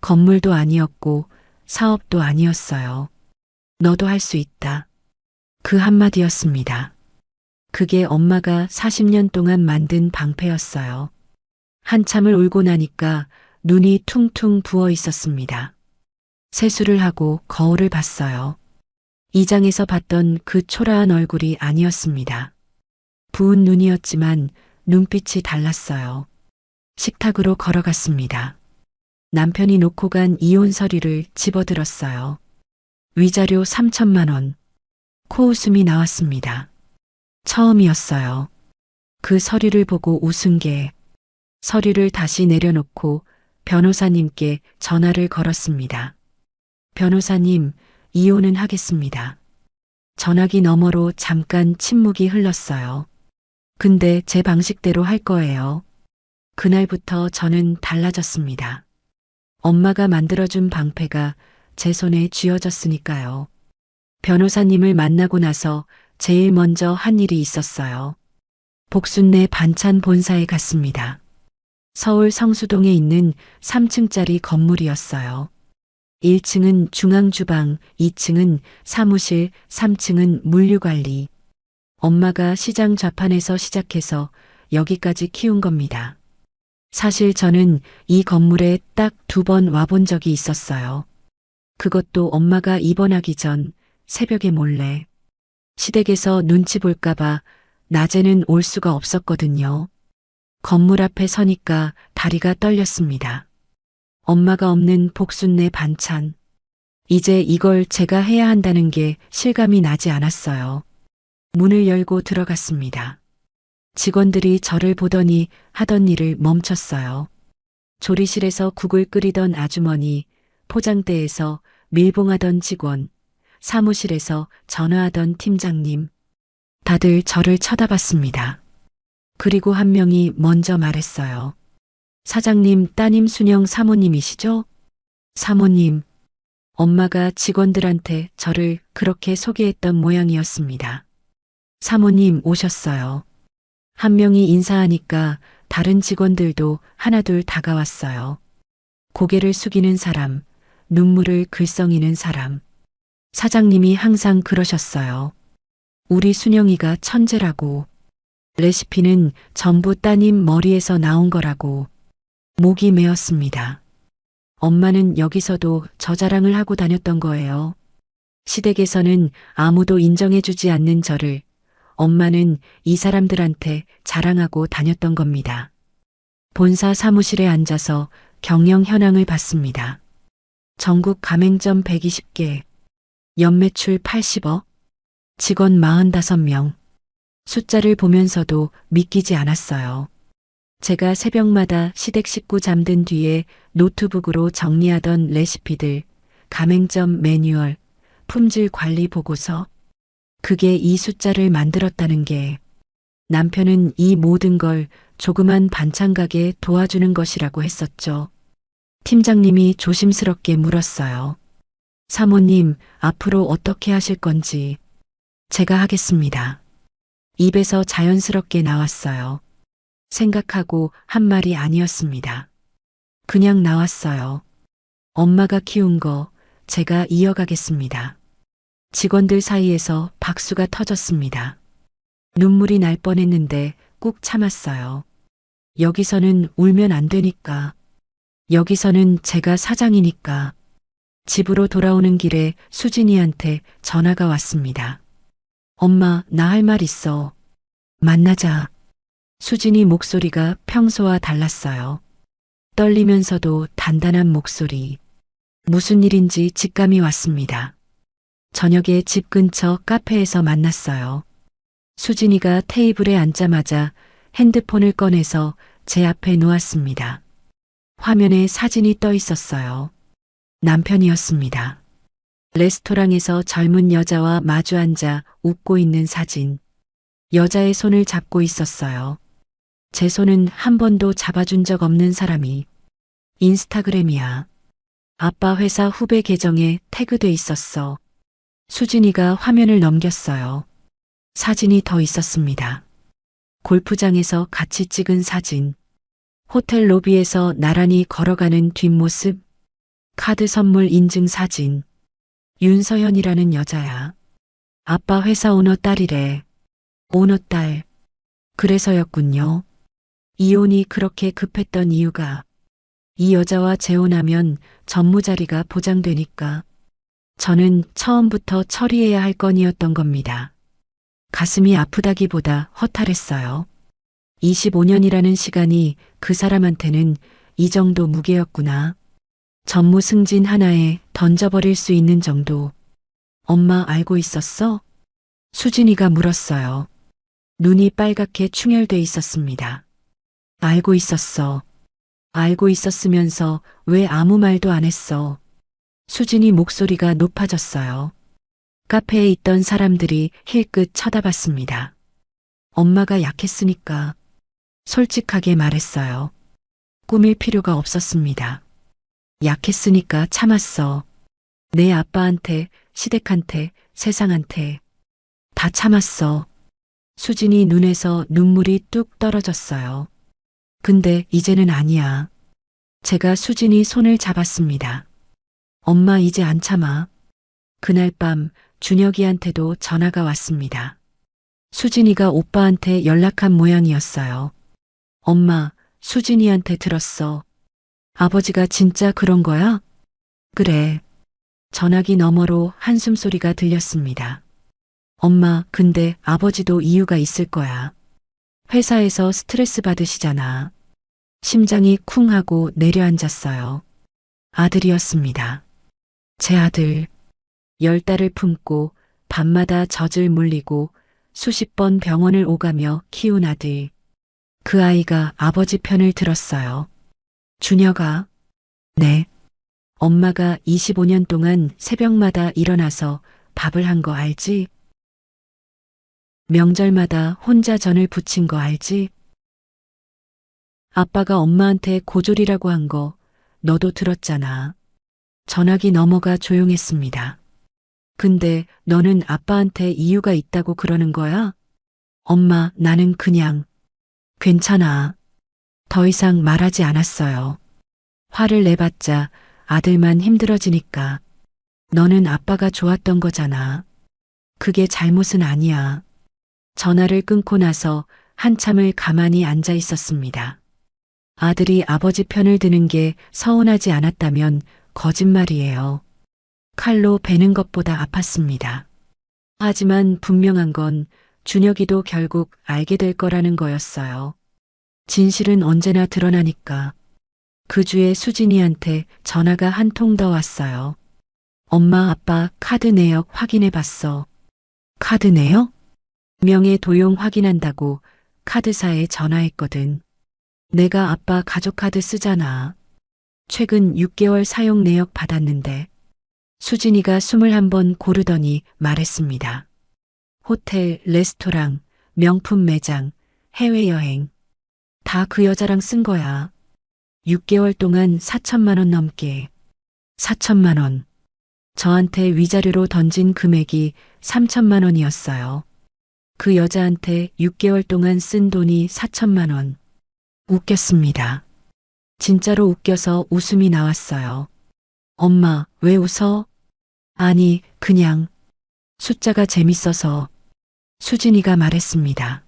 건물도 아니었고 사업도 아니었어요. 너도 할 수 있다. 그 한마디였습니다. 그게 엄마가 40년 동안 만든 방패였어요. 한참을 울고 나니까 눈이 퉁퉁 부어 있었습니다. 세수를 하고 거울을 봤어요. 이장에서 봤던 그 초라한 얼굴이 아니었습니다. 부은 눈이었지만 눈빛이 달랐어요. 식탁으로 걸어갔습니다. 남편이 놓고 간 이혼 서류를 집어들었어요. 위자료 3천만 원. 코웃음이 나왔습니다. 처음이었어요. 그 서류를 보고 웃은 게 서류를 다시 내려놓고 변호사님께 전화를 걸었습니다. 변호사님, 이혼은 하겠습니다. 전화기 너머로 잠깐 침묵이 흘렀어요. 근데 제 방식대로 할 거예요. 그날부터 저는 달라졌습니다. 엄마가 만들어준 방패가 제 손에 쥐어졌으니까요. 변호사님을 만나고 나서 제일 먼저 한 일이 있었어요. 복순내 반찬 본사에 갔습니다. 서울 성수동에 있는 3층짜리 건물이었어요. 1층은 중앙주방, 2층은 사무실, 3층은 물류관리. 엄마가 시장 좌판에서 시작해서 여기까지 키운 겁니다. 사실 저는 이 건물에 딱 2번 와본 적이 있었어요. 그것도 엄마가 입원하기 전 새벽에 몰래. 시댁에서 눈치 볼까봐 낮에는 올 수가 없었거든요. 건물 앞에 서니까 다리가 떨렸습니다. 엄마가 없는 복순내 반찬. 이제 이걸 제가 해야 한다는 게 실감이 나지 않았어요. 문을 열고 들어갔습니다. 직원들이 저를 보더니 하던 일을 멈췄어요. 조리실에서 국을 끓이던 아주머니, 포장대에서 밀봉하던 직원, 사무실에서 전화하던 팀장님. 다들 저를 쳐다봤습니다. 그리고 한 명이 먼저 말했어요. 사장님 따님 순영 사모님이시죠? 사모님. 엄마가 직원들한테 저를 그렇게 소개했던 모양이었습니다. 사모님 오셨어요. 한 명이 인사하니까 다른 직원들도 하나둘 다가왔어요. 고개를 숙이는 사람, 눈물을 글썽이는 사람. 사장님이 항상 그러셨어요. 우리 순영이가 천재라고. 레시피는 전부 따님 머리에서 나온 거라고. 목이 메었습니다. 엄마는 여기서도 저 자랑을 하고 다녔던 거예요. 시댁에서는 아무도 인정해주지 않는 저를 엄마는 이 사람들한테 자랑하고 다녔던 겁니다. 본사 사무실에 앉아서 경영 현황을 봤습니다. 전국 가맹점 120개, 연매출 80억, 직원 45명. 숫자를 보면서도 믿기지 않았어요. 제가 새벽마다 시댁 식구 잠든 뒤에 노트북으로 정리하던 레시피들, 가맹점 매뉴얼, 품질 관리 보고서. 그게 이 숫자를 만들었다는 게 남편은 이 모든 걸 조그만 반찬 가게 도와주는 것이라고 했었죠. 팀장님이 조심스럽게 물었어요. 사모님, 앞으로 어떻게 하실 건지. 제가 하겠습니다. 입에서 자연스럽게 나왔어요. 생각하고 한 말이 아니었습니다. 그냥 나왔어요. 엄마가 키운 거 제가 이어가겠습니다. 직원들 사이에서 박수가 터졌습니다. 눈물이 날 뻔했는데 꾹 참았어요. 여기서는 울면 안 되니까. 여기서는 제가 사장이니까. 집으로 돌아오는 길에 수진이한테 전화가 왔습니다. 엄마, 나 할 말 있어. 만나자. 수진이 목소리가 평소와 달랐어요. 떨리면서도 단단한 목소리. 무슨 일인지 직감이 왔습니다. 저녁에 집 근처 카페에서 만났어요. 수진이가 테이블에 앉자마자 핸드폰을 꺼내서 제 앞에 놓았습니다. 화면에 사진이 떠 있었어요. 남편이었습니다. 레스토랑에서 젊은 여자와 마주 앉아 웃고 있는 사진. 여자의 손을 잡고 있었어요. 제 손은 한 번도 잡아준 적 없는 사람이. 인스타그램이야. 아빠 회사 후배 계정에 태그돼 있었어. 수진이가 화면을 넘겼어요. 사진이 더 있었습니다. 골프장에서 같이 찍은 사진. 호텔 로비에서 나란히 걸어가는 뒷모습, 카드 선물 인증 사진. 윤서연이라는 여자야. 아빠 회사 오너 딸이래. 오너 딸. 그래서였군요. 이혼이 그렇게 급했던 이유가 이 여자와 재혼하면 전무자리가 보장되니까. 저는 처음부터 처리해야 할 건이었던 겁니다. 가슴이 아프다기보다 허탈했어요. 25년이라는 시간이 그 사람한테는 이 정도 무게였구나. 전무 승진 하나에 던져버릴 수 있는 정도. 엄마 알고 있었어? 수진이가 물었어요. 눈이 빨갛게 충혈돼 있었습니다. 알고 있었어. 알고 있었으면서 왜 아무 말도 안 했어? 수진이 목소리가 높아졌어요. 카페에 있던 사람들이 힐끗 쳐다봤습니다. 엄마가 약했으니까. 솔직하게 말했어요. 꾸밀 필요가 없었습니다. 약했으니까 참았어. 내 아빠한테, 시댁한테, 세상한테. 다 참았어. 수진이 눈에서 눈물이 뚝 떨어졌어요. 근데 이제는 아니야. 제가 수진이 손을 잡았습니다. 엄마 이제 안 참아. 그날 밤 준혁이한테도 전화가 왔습니다. 수진이가 오빠한테 연락한 모양이었어요. 엄마, 수진이한테 들었어. 아버지가 진짜 그런 거야? 그래. 전화기 너머로 한숨 소리가 들렸습니다. 엄마, 근데 아버지도 이유가 있을 거야. 회사에서 스트레스 받으시잖아. 심장이 쿵 하고 내려앉았어요. 아들이었습니다. 제 아들. 10달을 품고 밤마다 젖을 물리고 수십 번 병원을 오가며 키운 아들. 그 아이가 아버지 편을 들었어요. 준혁아. 네. 엄마가 25년 동안 새벽마다 일어나서 밥을 한 거 알지? 명절마다 혼자 전을 부친 거 알지? 아빠가 엄마한테 고졸이라고 한 거 너도 들었잖아. 전화기 넘어가 조용했습니다. 근데 너는 아빠한테 이유가 있다고 그러는 거야? 엄마, 나는 그냥. 괜찮아. 더 이상 말하지 않았어요. 화를 내봤자 아들만 힘들어지니까. 너는 아빠가 좋았던 거잖아. 그게 잘못은 아니야. 전화를 끊고 나서 한참을 가만히 앉아 있었습니다. 아들이 아버지 편을 드는 게 서운하지 않았다면 거짓말이에요. 칼로 베는 것보다 아팠습니다. 하지만 분명한 건 준혁이도 결국 알게 될 거라는 거였어요. 진실은 언제나 드러나니까. 그 주에 수진이한테 전화가 한 통 더 왔어요. 엄마, 아빠 카드 내역 확인해 봤어. 카드 내역? 명의 도용 확인한다고 카드사에 전화했거든. 내가 아빠 가족카드 쓰잖아. 최근 6개월 사용 내역 받았는데. 수진이가 21번 고르더니 말했습니다. 호텔, 레스토랑, 명품 매장, 해외여행. 다 그 여자랑 쓴 거야. 6개월 동안 4천만 원 넘게. 4천만 원. 저한테 위자료로 던진 금액이 3천만 원이었어요. 그 여자한테 6개월 동안 쓴 돈이 4천만 원. 웃겼습니다. 진짜로 웃겨서 웃음이 나왔어요. 엄마, 왜 웃어? 아니, 그냥. 숫자가 재밌어서. 수진이가 말했습니다.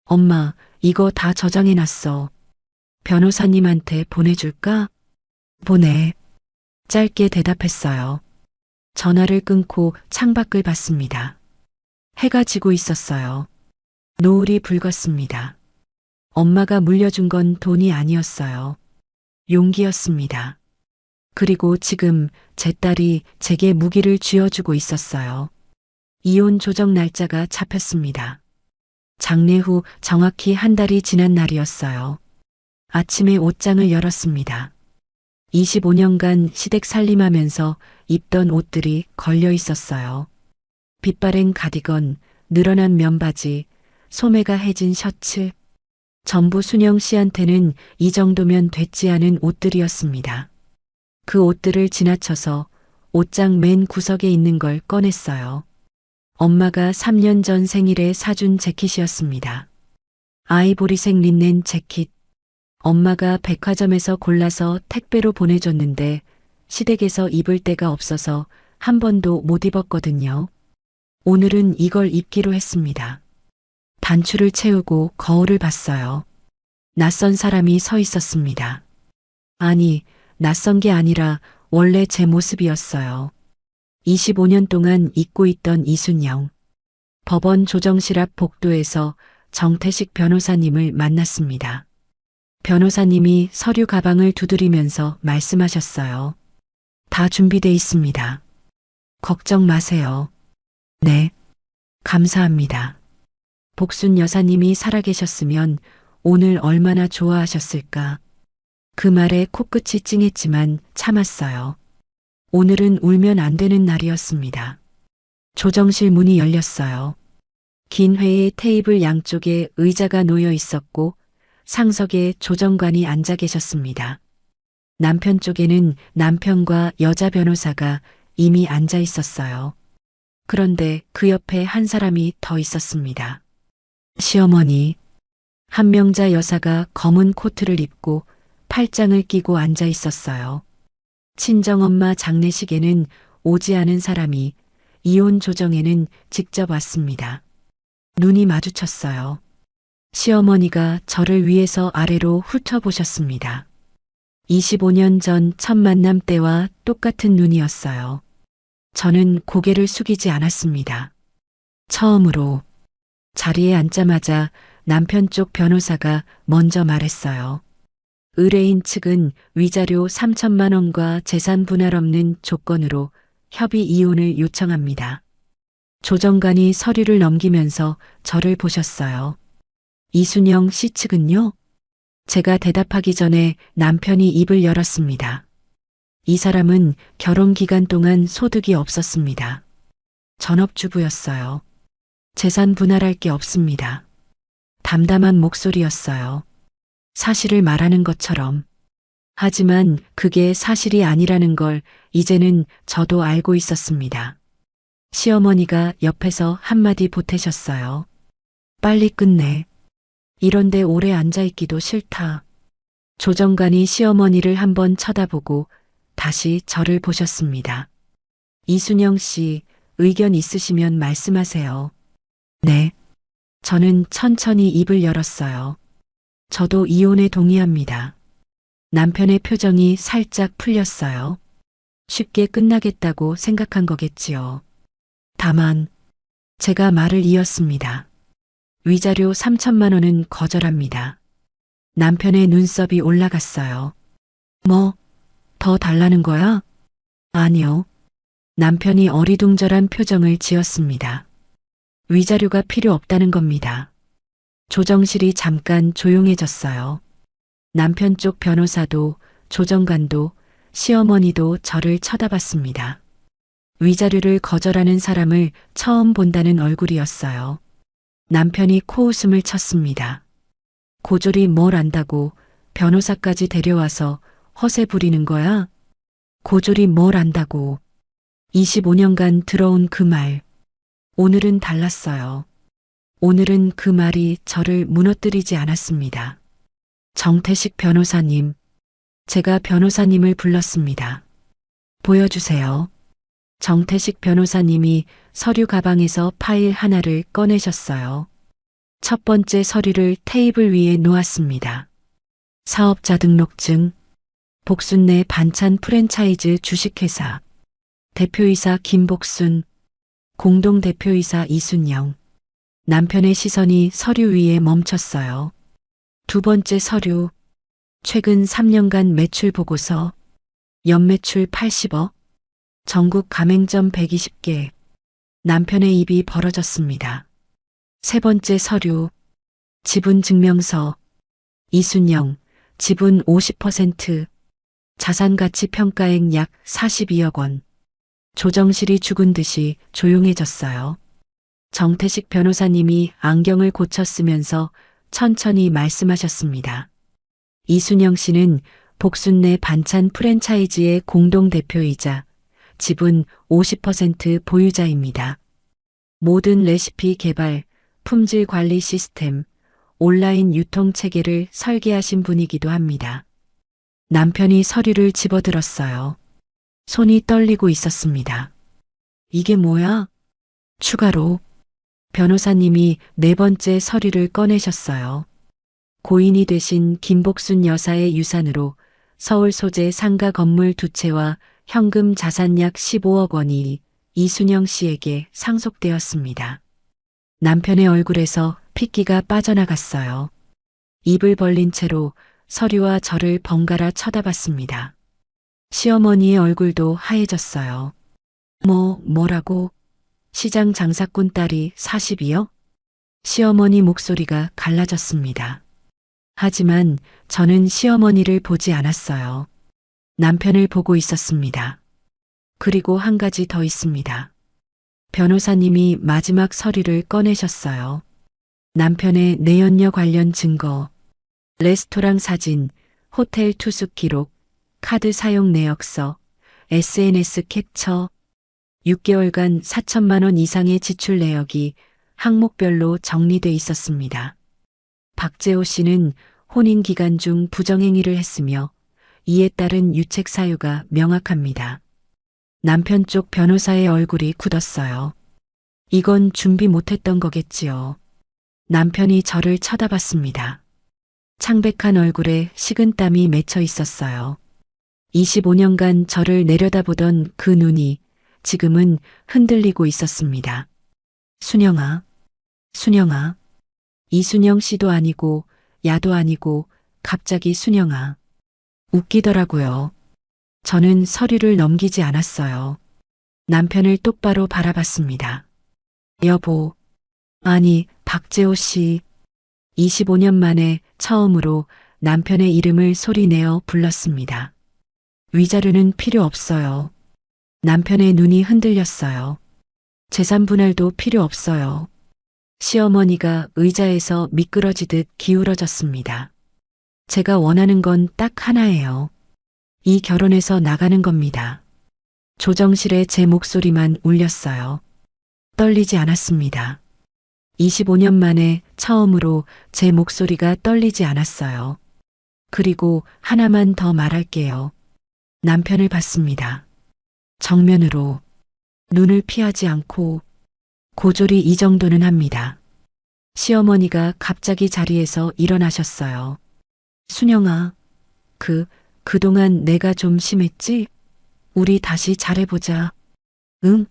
엄마, 이거 다 저장해놨어. 변호사님한테 보내줄까? 보내. 짧게 대답했어요. 전화를 끊고 창밖을 봤습니다. 해가 지고 있었어요. 노을이 붉었습니다. 엄마가 물려준 건 돈이 아니었어요. 용기였습니다. 그리고 지금 제 딸이 제게 무기를 쥐어주고 있었어요. 이혼 조정 날짜가 잡혔습니다. 장례 후 정확히 한 달이 지난 날이었어요. 아침에 옷장을 열었습니다. 25년간 시댁 살림하면서 입던 옷들이 걸려 있었어요. 빛바랜 가디건, 늘어난 면바지, 소매가 해진 셔츠. 전부 순영 씨한테는 이 정도면 됐지 않은 옷들이었습니다. 그 옷들을 지나쳐서 옷장 맨 구석에 있는 걸 꺼냈어요. 엄마가 3년 전 생일에 사준 재킷이었습니다. 아이보리색 린넨 재킷. 엄마가 백화점에서 골라서 택배로 보내줬는데 시댁에서 입을 데가 없어서 한 번도 못 입었거든요. 오늘은 이걸 입기로 했습니다. 단추를 채우고 거울을 봤어요. 낯선 사람이 서 있었습니다. 아니, 낯선 게 아니라 원래 제 모습이었어요. 25년 동안 잊고 있던 이순영. 법원 조정실 앞 복도에서 정태식 변호사님을 만났습니다. 변호사님이 서류 가방을 두드리면서 말씀하셨어요. 다 준비돼 있습니다. 걱정 마세요. 네. 감사합니다. 복순 여사님이 살아계셨으면 오늘 얼마나 좋아하셨을까. 그 말에 코끝이 찡했지만 참았어요. 오늘은 울면 안 되는 날이었습니다. 조정실 문이 열렸어요. 긴 회의 테이블 양쪽에 의자가 놓여 있었고 상석에 조정관이 앉아 계셨습니다. 남편 쪽에는 남편과 여자 변호사가 이미 앉아 있었어요. 그런데 그 옆에 한 사람이 더 있었습니다. 시어머니. 한명자 여사가 검은 코트를 입고 팔짱을 끼고 앉아 있었어요. 친정엄마 장례식에는 오지 않은 사람이 이혼 조정에는 직접 왔습니다. 눈이 마주쳤어요. 시어머니가 저를 위에서 아래로 훑어보셨습니다. 25년 전 첫 만남 때와 똑같은 눈이었어요. 저는 고개를 숙이지 않았습니다. 처음으로 자리에 앉자마자 남편 쪽 변호사가 먼저 말했어요. 의뢰인 측은 위자료 3천만 원과 재산 분할 없는 조건으로 협의 이혼을 요청합니다. 조정관이 서류를 넘기면서 저를 보셨어요. 이순영 씨 측은요? 제가 대답하기 전에 남편이 입을 열었습니다. 이 사람은 결혼 기간 동안 소득이 없었습니다. 전업주부였어요. 재산 분할할 게 없습니다. 담담한 목소리였어요. 사실을 말하는 것처럼. 하지만 그게 사실이 아니라는 걸 이제는 저도 알고 있었습니다. 시어머니가 옆에서 한마디 보태셨어요. 빨리 끝내. 이런데 오래 앉아있기도 싫다. 조정관이 시어머니를 한번 쳐다보고 다시 저를 보셨습니다. 이순영 씨, 의견 있으시면 말씀하세요. 네. 저는 천천히 입을 열었어요. 저도 이혼에 동의합니다. 남편의 표정이 살짝 풀렸어요. 쉽게 끝나겠다고 생각한 거겠지요. 다만 제가 말을 이었습니다. 위자료 3천만 원은 거절합니다. 남편의 눈썹이 올라갔어요. 뭐, 더 달라는 거야? 아니요. 남편이 어리둥절한 표정을 지었습니다. 위자료가 필요 없다는 겁니다. 조정실이 잠깐 조용해졌어요. 남편 쪽 변호사도 조정관도 시어머니도 저를 쳐다봤습니다. 위자료를 거절하는 사람을 처음 본다는 얼굴이었어요. 남편이 코웃음을 쳤습니다. 고졸이 뭘 안다고 변호사까지 데려와서 허세 부리는 거야? 고졸이 뭘 안다고. 25년간 들어온 그 말. 오늘은 달랐어요. 오늘은 그 말이 저를 무너뜨리지 않았습니다. 정태식 변호사님. 제가 변호사님을 불렀습니다. 보여주세요. 정태식 변호사님이 서류 가방에서 파일 하나를 꺼내셨어요. 첫 번째 서류를 테이블 위에 놓았습니다. 사업자 등록증, 복순내 반찬 프랜차이즈 주식회사, 대표이사 김복순, 공동대표이사 이순영. 남편의 시선이 서류 위에 멈췄어요. 두 번째 서류, 최근 3년간 매출 보고서, 연매출 80억, 전국 가맹점 120개. 남편의 입이 벌어졌습니다. 세 번째 서류, 지분 증명서, 이순영, 지분 50%, 자산가치 평가액 약 42억 원. 조정실이 죽은 듯이 조용해졌어요. 정태식 변호사님이 안경을 고쳐 쓰면서 천천히 말씀하셨습니다. 이순영 씨는 복순내 반찬 프랜차이즈의 공동대표이자 지분 50% 보유자입니다. 모든 레시피 개발, 품질 관리 시스템, 온라인 유통체계를 설계하신 분이기도 합니다. 남편이 서류를 집어들었어요. 손이 떨리고 있었습니다. 이게 뭐야? 추가로 변호사님이 네 번째 서류를 꺼내셨어요. 고인이 되신 김복순 여사의 유산으로 서울 소재 상가 건물 2채와 현금 자산 약 15억 원이 이순영 씨에게 상속되었습니다. 남편의 얼굴에서 핏기가 빠져나갔어요. 입을 벌린 채로 서류와 저를 번갈아 쳐다봤습니다. 시어머니의 얼굴도 하얘졌어요. 뭐라고? 시장 장사꾼 딸이 40이요? 시어머니 목소리가 갈라졌습니다. 하지만 저는 시어머니를 보지 않았어요. 남편을 보고 있었습니다. 그리고 한 가지 더 있습니다. 변호사님이 마지막 서류를 꺼내셨어요. 남편의 내연녀 관련 증거, 레스토랑 사진, 호텔 투숙 기록, 카드 사용 내역서, SNS 캡처, 6개월간 4천만 원 이상의 지출 내역이 항목별로 정리돼 있었습니다. 박재호 씨는 혼인 기간 중 부정행위를 했으며 이에 따른 유책 사유가 명확합니다. 남편 쪽 변호사의 얼굴이 굳었어요. 이건 준비 못했던 거겠지요. 남편이 저를 쳐다봤습니다. 창백한 얼굴에 식은땀이 맺혀 있었어요. 25년간 저를 내려다보던 그 눈이 지금은 흔들리고 있었습니다. 순영아, 순영아. 이순영 씨도 아니고 야도 아니고 갑자기 순영아. 웃기더라고요. 저는 서류를 넘기지 않았어요. 남편을 똑바로 바라봤습니다. 여보, 아니 박재호 씨. 25년 만에 처음으로 남편의 이름을 소리내어 불렀습니다. 위자료는 필요 없어요. 남편의 눈이 흔들렸어요. 재산 분할도 필요 없어요. 시어머니가 의자에서 미끄러지듯 기울어졌습니다. 제가 원하는 건 딱 하나예요. 이 결혼에서 나가는 겁니다. 조정실에 제 목소리만 울렸어요. 떨리지 않았습니다. 25년 만에 처음으로 제 목소리가 떨리지 않았어요. 그리고 하나만 더 말할게요. 남편을 봤습니다. 정면으로 눈을 피하지 않고 고졸이 이 정도는 합니다. 시어머니가 갑자기 자리에서 일어나셨어요. 순영아, 그동안 내가 좀 심했지? 우리 다시 잘해보자. 응?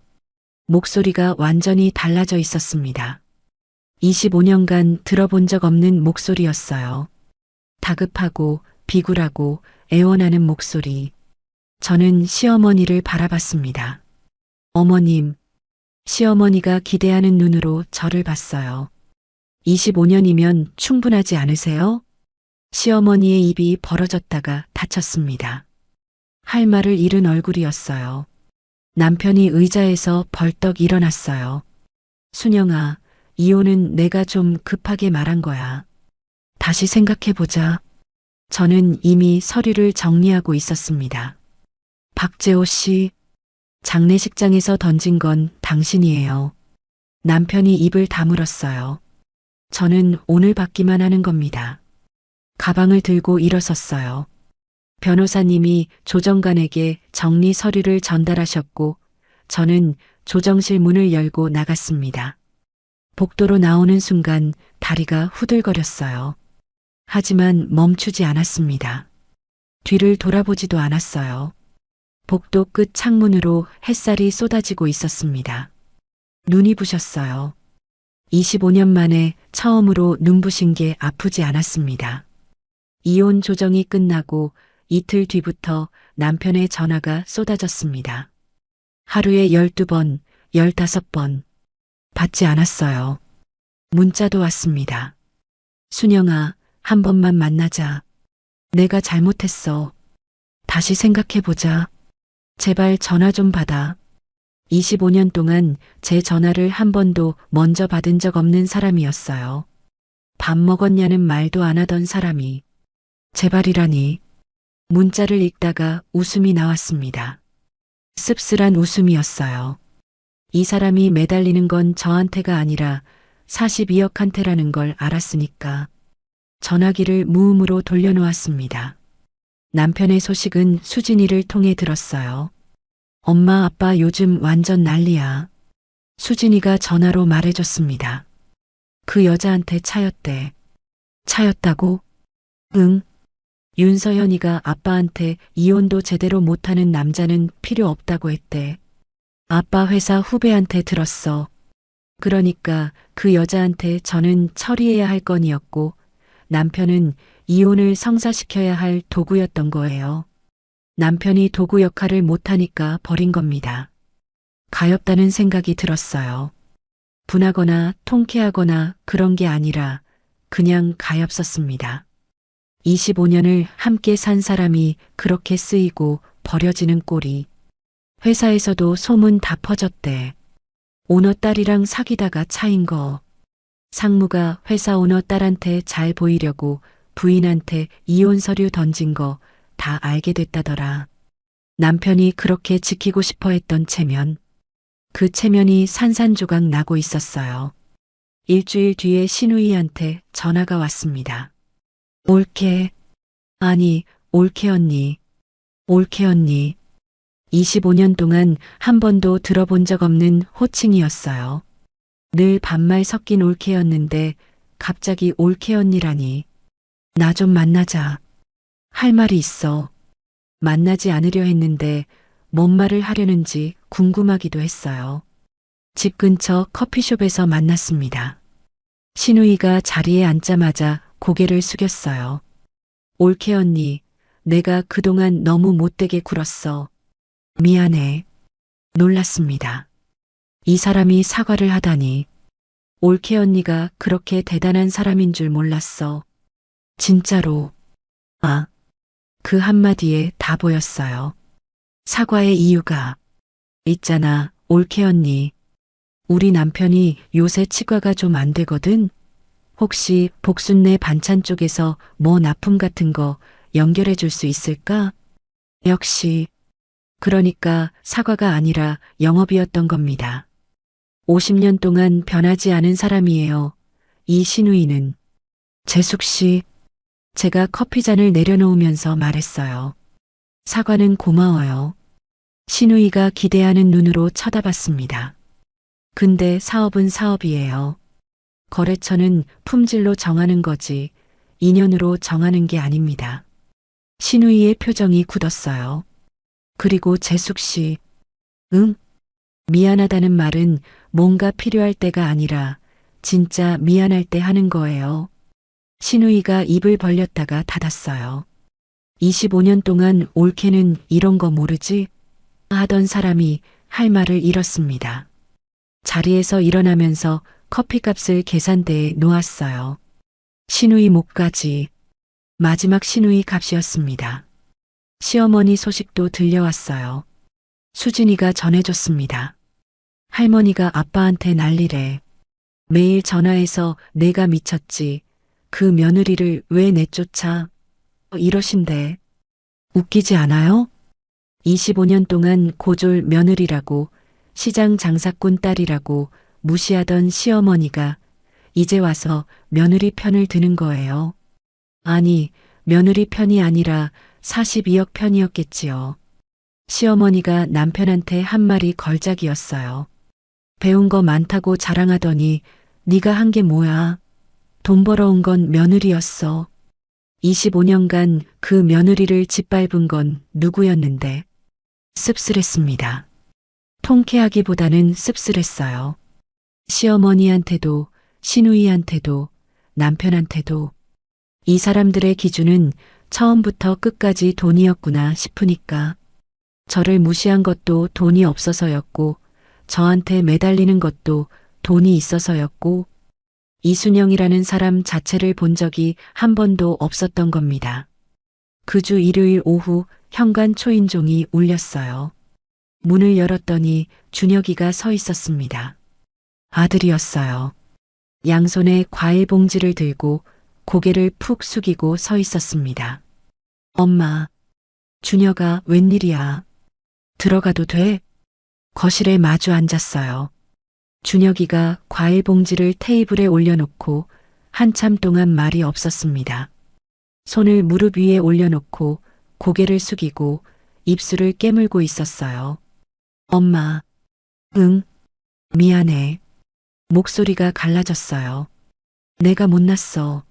목소리가 완전히 달라져 있었습니다. 25년간 들어본 적 없는 목소리였어요. 다급하고 비굴하고 애원하는 목소리. 저는 시어머니를 바라봤습니다. 어머님, 시어머니가 기대하는 눈으로 저를 봤어요. 25년이면 충분하지 않으세요? 시어머니의 입이 벌어졌다가 닫혔습니다. 할 말을 잃은 얼굴이었어요. 남편이 의자에서 벌떡 일어났어요. 순영아, 이혼은 내가 좀 급하게 말한 거야. 다시 생각해보자. 저는 이미 서류를 정리하고 있었습니다. 박재호 씨, 장례식장에서 던진 건 당신이에요. 남편이 입을 다물었어요. 저는 오늘 받기만 하는 겁니다. 가방을 들고 일어섰어요. 변호사님이 조정관에게 정리 서류를 전달하셨고 저는 조정실 문을 열고 나갔습니다. 복도로 나오는 순간 다리가 후들거렸어요. 하지만 멈추지 않았습니다. 뒤를 돌아보지도 않았어요. 복도 끝 창문으로 햇살이 쏟아지고 있었습니다. 눈이 부셨어요. 25년 만에 처음으로 눈부신 게 아프지 않았습니다. 이혼 조정이 끝나고 이틀 뒤부터 남편의 전화가 쏟아졌습니다. 하루에 12번, 15번. 받지 않았어요. 문자도 왔습니다. 순영아, 한 번만 만나자. 내가 잘못했어. 다시 생각해보자. 제발 전화 좀 받아. 25년 동안 제 전화를 한 번도 먼저 받은 적 없는 사람이었어요. 밥 먹었냐는 말도 안 하던 사람이. 제발이라니. 문자를 읽다가 웃음이 나왔습니다. 씁쓸한 웃음이었어요. 이 사람이 매달리는 건 저한테가 아니라 42억한테라는 걸 알았으니까. 전화기를 무음으로 돌려놓았습니다. 남편의 소식은 수진이를 통해 들었어요. 엄마, 아빠 요즘 완전 난리야. 수진이가 전화로 말해줬습니다. 그 여자한테 차였대. 차였다고? 응. 윤서연이가 아빠한테 이혼도 제대로 못하는 남자는 필요 없다고 했대. 아빠 회사 후배한테 들었어. 그러니까 그 여자한테 저는 처리해야 할 건이었고 남편은 이혼을 성사시켜야 할 도구였던 거예요. 남편이 도구 역할을 못하니까 버린 겁니다. 가엾다는 생각이 들었어요. 분하거나 통쾌하거나 그런 게 아니라 그냥 가엾었습니다. 25년을 함께 산 사람이 그렇게 쓰이고 버려지는 꼴이. 회사에서도 소문 다 퍼졌대. 오너 딸이랑 사귀다가 차인 거. 상무가 회사 오너 딸한테 잘 보이려고 부인한테 이혼 서류 던진 거 다 알게 됐다더라. 남편이 그렇게 지키고 싶어 했던 체면. 그 체면이 산산조각 나고 있었어요. 일주일 뒤에 신우이한테 전화가 왔습니다. 올케. 아니, 올케 언니. 올케 언니. 25년 동안 한 번도 들어본 적 없는 호칭이었어요. 늘 반말 섞인 올케였는데 갑자기 올케 언니라니. 나 좀 만나자. 할 말이 있어. 만나지 않으려 했는데 뭔 말을 하려는지 궁금하기도 했어요. 집 근처 커피숍에서 만났습니다. 신우이가 자리에 앉자마자 고개를 숙였어요. 올케 언니, 내가 그동안 너무 못되게 굴었어. 미안해. 놀랐습니다. 이 사람이 사과를 하다니. 올케 언니가 그렇게 대단한 사람인 줄 몰랐어. 진짜로. 아, 그 한마디에 다 보였어요. 사과의 이유가. 있잖아, 올케 언니. 우리 남편이 요새 치과가 좀 안 되거든. 혹시 복순내 반찬 쪽에서 뭐 납품 같은 거 연결해 줄 수 있을까? 역시. 그러니까 사과가 아니라 영업이었던 겁니다. 50년 동안 변하지 않은 사람이에요. 이 신우이는. 재숙 씨. 제가 커피잔을 내려놓으면서 말했어요. 사과는 고마워요. 신우이가 기대하는 눈으로 쳐다봤습니다. 근데 사업은 사업이에요. 거래처는 품질로 정하는 거지 인연으로 정하는 게 아닙니다. 신우이의 표정이 굳었어요. 그리고 재숙 씨. 응? 미안하다는 말은 뭔가 필요할 때가 아니라 진짜 미안할 때 하는 거예요. 신우이가 입을 벌렸다가 닫았어요. 25년 동안 올케는 이런 거 모르지? 하던 사람이 할 말을 잃었습니다. 자리에서 일어나면서 커피값을 계산대에 놓았어요. 신우이 목까지. 마지막 신우이 값이었습니다. 시어머니 소식도 들려왔어요. 수진이가 전해줬습니다. 할머니가 아빠한테 난리래. 매일 전화해서 내가 미쳤지. 그 며느리를 왜 내쫓아? 이러신대. 웃기지 않아요? 25년 동안 고졸 며느리라고 시장 장사꾼 딸이라고 무시하던 시어머니가 이제 와서 며느리 편을 드는 거예요. 아니, 며느리 편이 아니라 42억 편이었겠지요. 시어머니가 남편한테 한 말이 걸작이었어요. 배운 거 많다고 자랑하더니 네가 한 게 뭐야? 돈 벌어온 건 며느리였어. 25년간 그 며느리를 짓밟은 건 누구였는데. 씁쓸했습니다. 통쾌하기보다는 씁쓸했어요. 시어머니한테도 신우이한테도 남편한테도 이 사람들의 기준은 처음부터 끝까지 돈이었구나 싶으니까 저를 무시한 것도 돈이 없어서였고 저한테 매달리는 것도 돈이 있어서였고 이순영이라는 사람 자체를 본 적이 한 번도 없었던 겁니다. 그 주 일요일 오후 현관 초인종이 울렸어요. 문을 열었더니 준혁이가 서 있었습니다. 아들이었어요. 양손에 과일 봉지를 들고 고개를 푹 숙이고 서 있었습니다. 엄마, 준혁아 웬일이야? 들어가도 돼? 거실에 마주 앉았어요. 준혁이가 과일 봉지를 테이블에 올려놓고 한참 동안 말이 없었습니다. 손을 무릎 위에 올려놓고 고개를 숙이고 입술을 깨물고 있었어요. 엄마, 응, 미안해. 목소리가 갈라졌어요. 내가 못났어.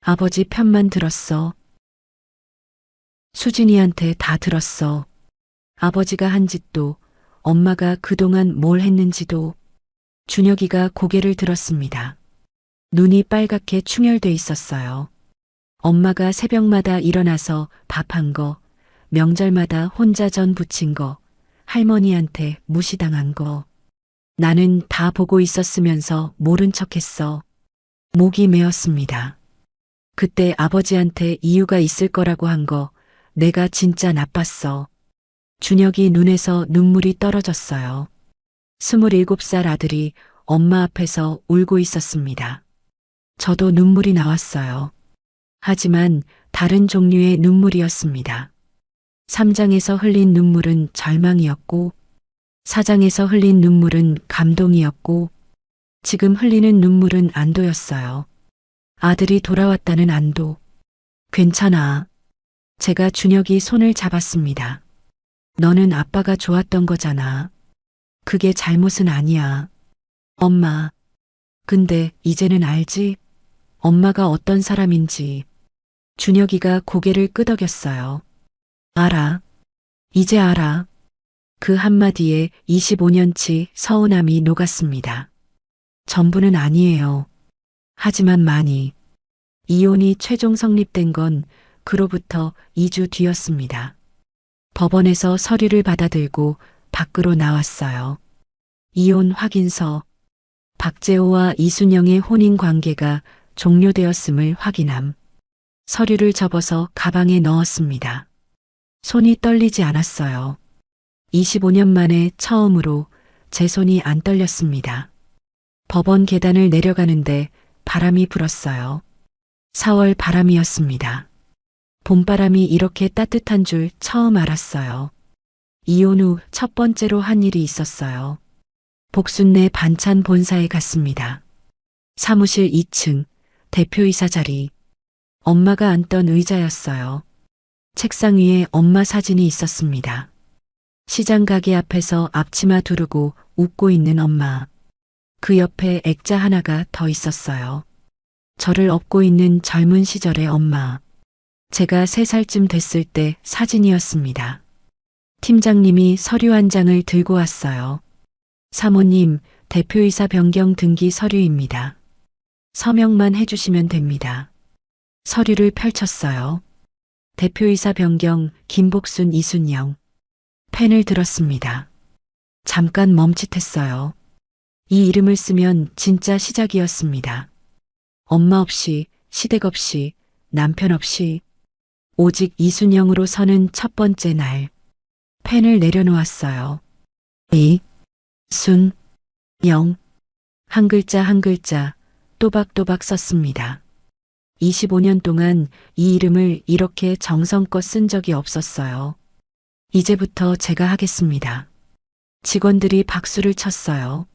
아버지 편만 들었어. 수진이한테 다 들었어. 아버지가 한 짓도, 엄마가 그동안 뭘 했는지도. 준혁이가 고개를 들었습니다. 눈이 빨갛게 충혈돼 있었어요. 엄마가 새벽마다 일어나서 밥한 거, 명절마다 혼자 전 부친 거, 할머니한테 무시당한 거. 나는 다 보고 있었으면서 모른 척했어. 목이 메었습니다. 그때 아버지한테 이유가 있을 거라고 한 거, 내가 진짜 나빴어. 준혁이 눈에서 눈물이 떨어졌어요. 27살 아들이 엄마 앞에서 울고 있었습니다. 저도 눈물이 나왔어요. 하지만 다른 종류의 눈물이었습니다. 3장에서 흘린 눈물은 절망이었고, 4장에서 흘린 눈물은 감동이었고, 지금 흘리는 눈물은 안도였어요. 아들이 돌아왔다는 안도. 괜찮아. 제가 준혁이 손을 잡았습니다. 너는 아빠가 좋았던 거잖아. 그게 잘못은 아니야. 엄마. 근데 이제는 알지? 엄마가 어떤 사람인지. 준혁이가 고개를 끄덕였어요. 알아. 이제 알아. 그 한마디에 25년치 서운함이 녹았습니다. 전부는 아니에요. 하지만 많이. 이혼이 최종 성립된 건 그로부터 2주 뒤였습니다. 법원에서 서류를 받아들고 밖으로 나왔어요. 이혼 확인서. 박재호와 이순영의 혼인 관계가 종료되었음을 확인함. 서류를 접어서 가방에 넣었습니다. 손이 떨리지 않았어요. 25년 만에 처음으로 제 손이 안 떨렸습니다. 법원 계단을 내려가는데 바람이 불었어요. 4월 바람이었습니다. 봄바람이 이렇게 따뜻한 줄 처음 알았어요. 이혼 후 첫 번째로 한 일이 있었어요. 복순내 반찬 본사에 갔습니다. 사무실 2층 대표이사 자리. 엄마가 앉던 의자였어요. 책상 위에 엄마 사진이 있었습니다. 시장 가게 앞에서 앞치마 두르고 웃고 있는 엄마. 그 옆에 액자 하나가 더 있었어요. 저를 업고 있는 젊은 시절의 엄마. 제가 3살쯤 됐을 때 사진이었습니다. 팀장님이 서류 한 장을 들고 왔어요. 사모님, 대표이사 변경 등기 서류입니다. 서명만 해주시면 됩니다. 서류를 펼쳤어요. 대표이사 변경 김복순 이순영. 펜을 들었습니다. 잠깐 멈칫했어요. 이 이름을 쓰면 진짜 시작이었습니다. 엄마 없이, 시댁 없이, 남편 없이, 오직 이순영으로 서는 첫 번째 날. 펜을 내려놓았어요. 순, 영. 한 글자 한 글자 또박또박 썼습니다. 25년 동안 이 이름을 이렇게 정성껏 쓴 적이 없었어요. 이제부터 제가 하겠습니다. 직원들이 박수를 쳤어요.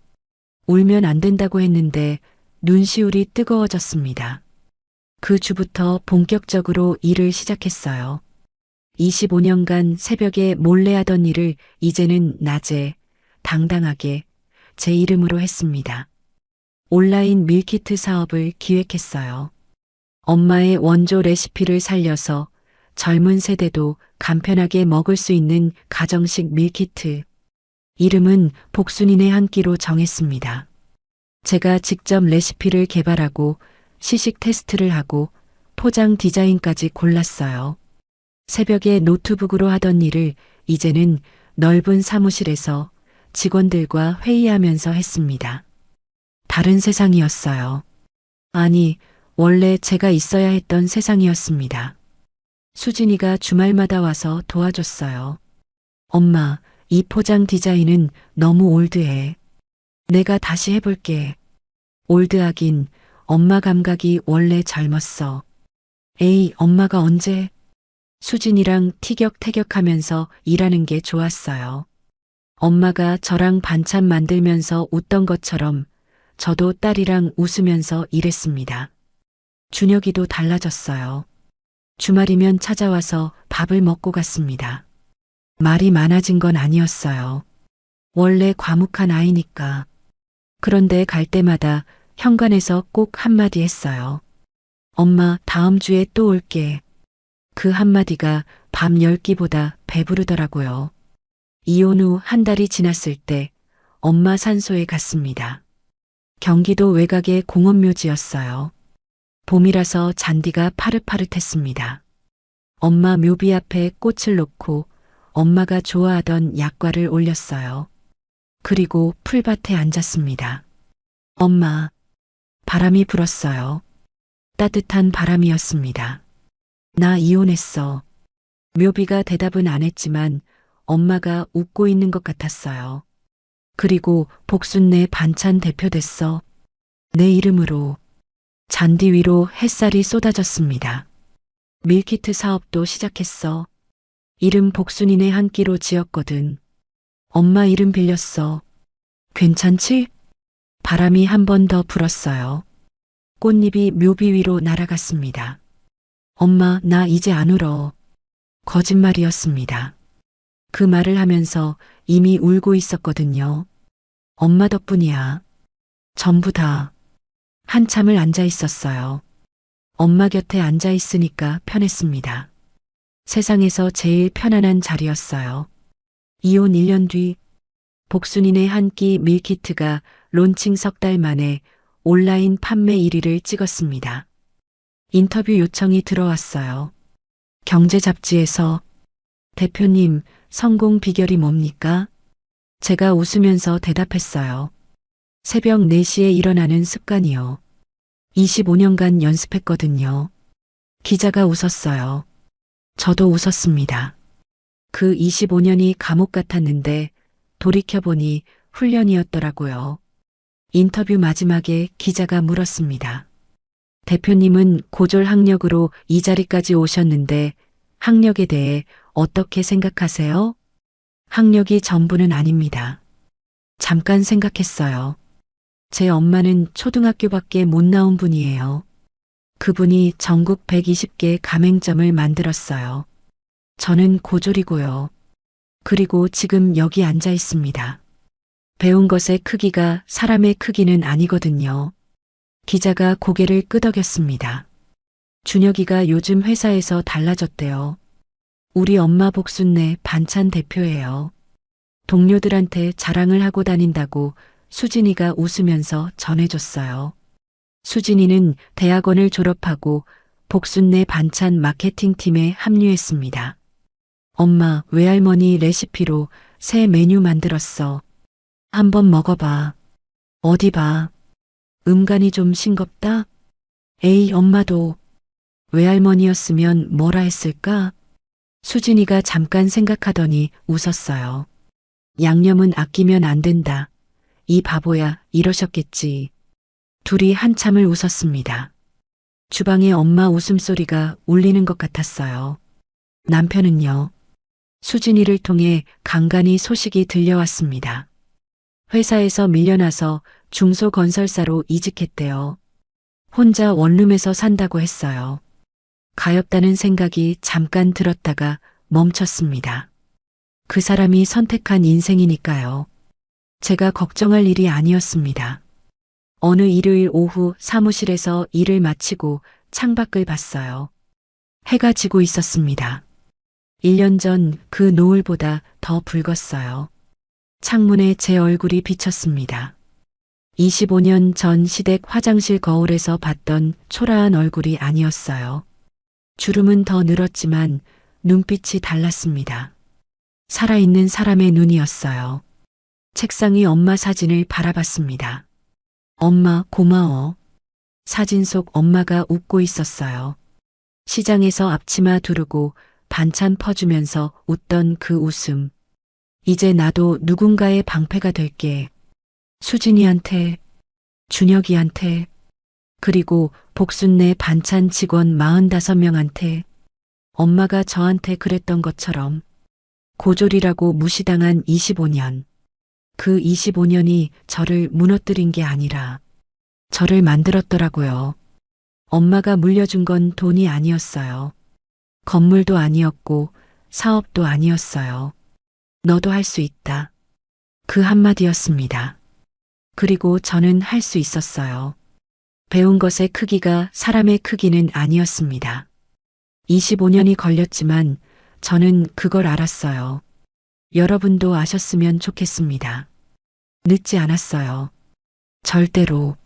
울면 안 된다고 했는데 눈시울이 뜨거워졌습니다. 그 주부터 본격적으로 일을 시작했어요. 25년간 새벽에 몰래 하던 일을 이제는 낮에 당당하게 제 이름으로 했습니다. 온라인 밀키트 사업을 기획했어요. 엄마의 원조 레시피를 살려서 젊은 세대도 간편하게 먹을 수 있는 가정식 밀키트. 이름은 복순이네 한 끼로 정했습니다. 제가 직접 레시피를 개발하고 시식 테스트를 하고 포장 디자인까지 골랐어요. 새벽에 노트북으로 하던 일을 이제는 넓은 사무실에서 직원들과 회의하면서 했습니다. 다른 세상이었어요. 아니, 원래 제가 있어야 했던 세상이었습니다. 수진이가 주말마다 와서 도와줬어요. 엄마, 이 포장 디자인은 너무 올드해. 내가 다시 해볼게. 올드하긴 엄마 감각이 원래 젊었어. 에이, 엄마가 언제? 수진이랑 티격태격하면서 일하는 게 좋았어요. 엄마가 저랑 반찬 만들면서 웃던 것처럼 저도 딸이랑 웃으면서 일했습니다. 준혁이도 달라졌어요. 주말이면 찾아와서 밥을 먹고 갔습니다. 말이 많아진 건 아니었어요. 원래 과묵한 아이니까. 그런데 갈 때마다 현관에서 꼭 한마디 했어요. 엄마, 다음 주에 또 올게. 그 한마디가 밤 10끼보다 배부르더라고요. 이혼 후 한 달이 지났을 때 엄마 산소에 갔습니다. 경기도 외곽의 공원묘지였어요. 봄이라서 잔디가 파릇파릇했습니다. 엄마 묘비 앞에 꽃을 놓고 엄마가 좋아하던 약과를 올렸어요. 그리고 풀밭에 앉았습니다. 엄마, 바람이 불었어요. 따뜻한 바람이었습니다. 나 이혼했어. 묘비가 대답은 안 했지만 엄마가 웃고 있는 것 같았어요. 그리고 복순내 반찬 대표됐어. 내 이름으로. 잔디 위로 햇살이 쏟아졌습니다. 밀키트 사업도 시작했어. 이름 복순이네 한 끼로 지었거든. 엄마 이름 빌렸어. 괜찮지? 바람이 한 번 더 불었어요. 꽃잎이 묘비 위로 날아갔습니다. 엄마, 나 이제 안 울어. 거짓말이었습니다. 그 말을 하면서 이미 울고 있었거든요. 엄마 덕분이야. 전부 다. 한참을 앉아 있었어요. 엄마 곁에 앉아 있으니까 편했습니다. 세상에서 제일 편안한 자리였어요. 이혼 1년 뒤 복순이네 한 끼 밀키트가 론칭 석 달 만에 온라인 판매 1위를 찍었습니다. 인터뷰 요청이 들어왔어요. 경제 잡지에서 대표님, 성공 비결이 뭡니까? 제가 웃으면서 대답했어요. 새벽 4시에 일어나는 습관이요. 25년간 연습했거든요. 기자가 웃었어요. 저도 웃었습니다. 그 25년이 감옥 같았는데 돌이켜보니 훈련이었더라고요. 인터뷰 마지막에 기자가 물었습니다. 대표님은 고졸 학력으로 이 자리까지 오셨는데 학력에 대해 어떻게 생각하세요? 학력이 전부는 아닙니다. 잠깐 생각했어요. 제 엄마는 초등학교밖에 못 나온 분이에요. 그분이 전국 120개 가맹점을 만들었어요. 저는 고졸이고요. 그리고 지금 여기 앉아 있습니다. 배운 것의 크기가 사람의 크기는 아니거든요. 기자가 고개를 끄덕였습니다. 준혁이가 요즘 회사에서 달라졌대요. 우리 엄마 복순내 반찬 대표예요. 동료들한테 자랑을 하고 다닌다고 수진이가 웃으면서 전해줬어요. 수진이는 대학원을 졸업하고 복순내 반찬 마케팅팀에 합류했습니다. 엄마, 외할머니 레시피로 새 메뉴 만들었어. 한번 먹어봐. 어디 봐. 음간이 좀 싱겁다? 에이, 엄마도. 외할머니였으면 뭐라 했을까? 수진이가 잠깐 생각하더니 웃었어요. 양념은 아끼면 안 된다. 이 바보야, 이러셨겠지. 둘이 한참을 웃었습니다. 주방에 엄마 웃음소리가 울리는 것 같았어요. 남편은요. 수진이를 통해 간간히 소식이 들려왔습니다. 회사에서 밀려나서 중소건설사로 이직했대요. 혼자 원룸에서 산다고 했어요. 가엾다는 생각이 잠깐 들었다가 멈췄습니다. 그 사람이 선택한 인생이니까요. 제가 걱정할 일이 아니었습니다. 어느 일요일 오후 사무실에서 일을 마치고 창밖을 봤어요. 해가 지고 있었습니다. 1년 전 그 노을보다 더 붉었어요. 창문에 제 얼굴이 비쳤습니다. 25년 전 시댁 화장실 거울에서 봤던 초라한 얼굴이 아니었어요. 주름은 더 늘었지만 눈빛이 달랐습니다. 살아있는 사람의 눈이었어요. 책상 위 엄마 사진을 바라봤습니다. 엄마, 고마워. 사진 속 엄마가 웃고 있었어요. 시장에서 앞치마 두르고 반찬 퍼주면서 웃던 그 웃음. 이제 나도 누군가의 방패가 될게. 수진이한테, 준혁이한테, 그리고 복순내 반찬 직원 45명한테 엄마가 저한테 그랬던 것처럼 고졸이라고 무시당한 25년. 그 25년이 저를 무너뜨린 게 아니라 저를 만들었더라고요. 엄마가 물려준 건 돈이 아니었어요. 건물도 아니었고 사업도 아니었어요. 너도 할 수 있다. 그 한마디였습니다. 그리고 저는 할 수 있었어요. 배운 것의 크기가 사람의 크기는 아니었습니다. 25년이 걸렸지만 저는 그걸 알았어요. 여러분도 아셨으면 좋겠습니다. 늦지 않았어요. 절대로.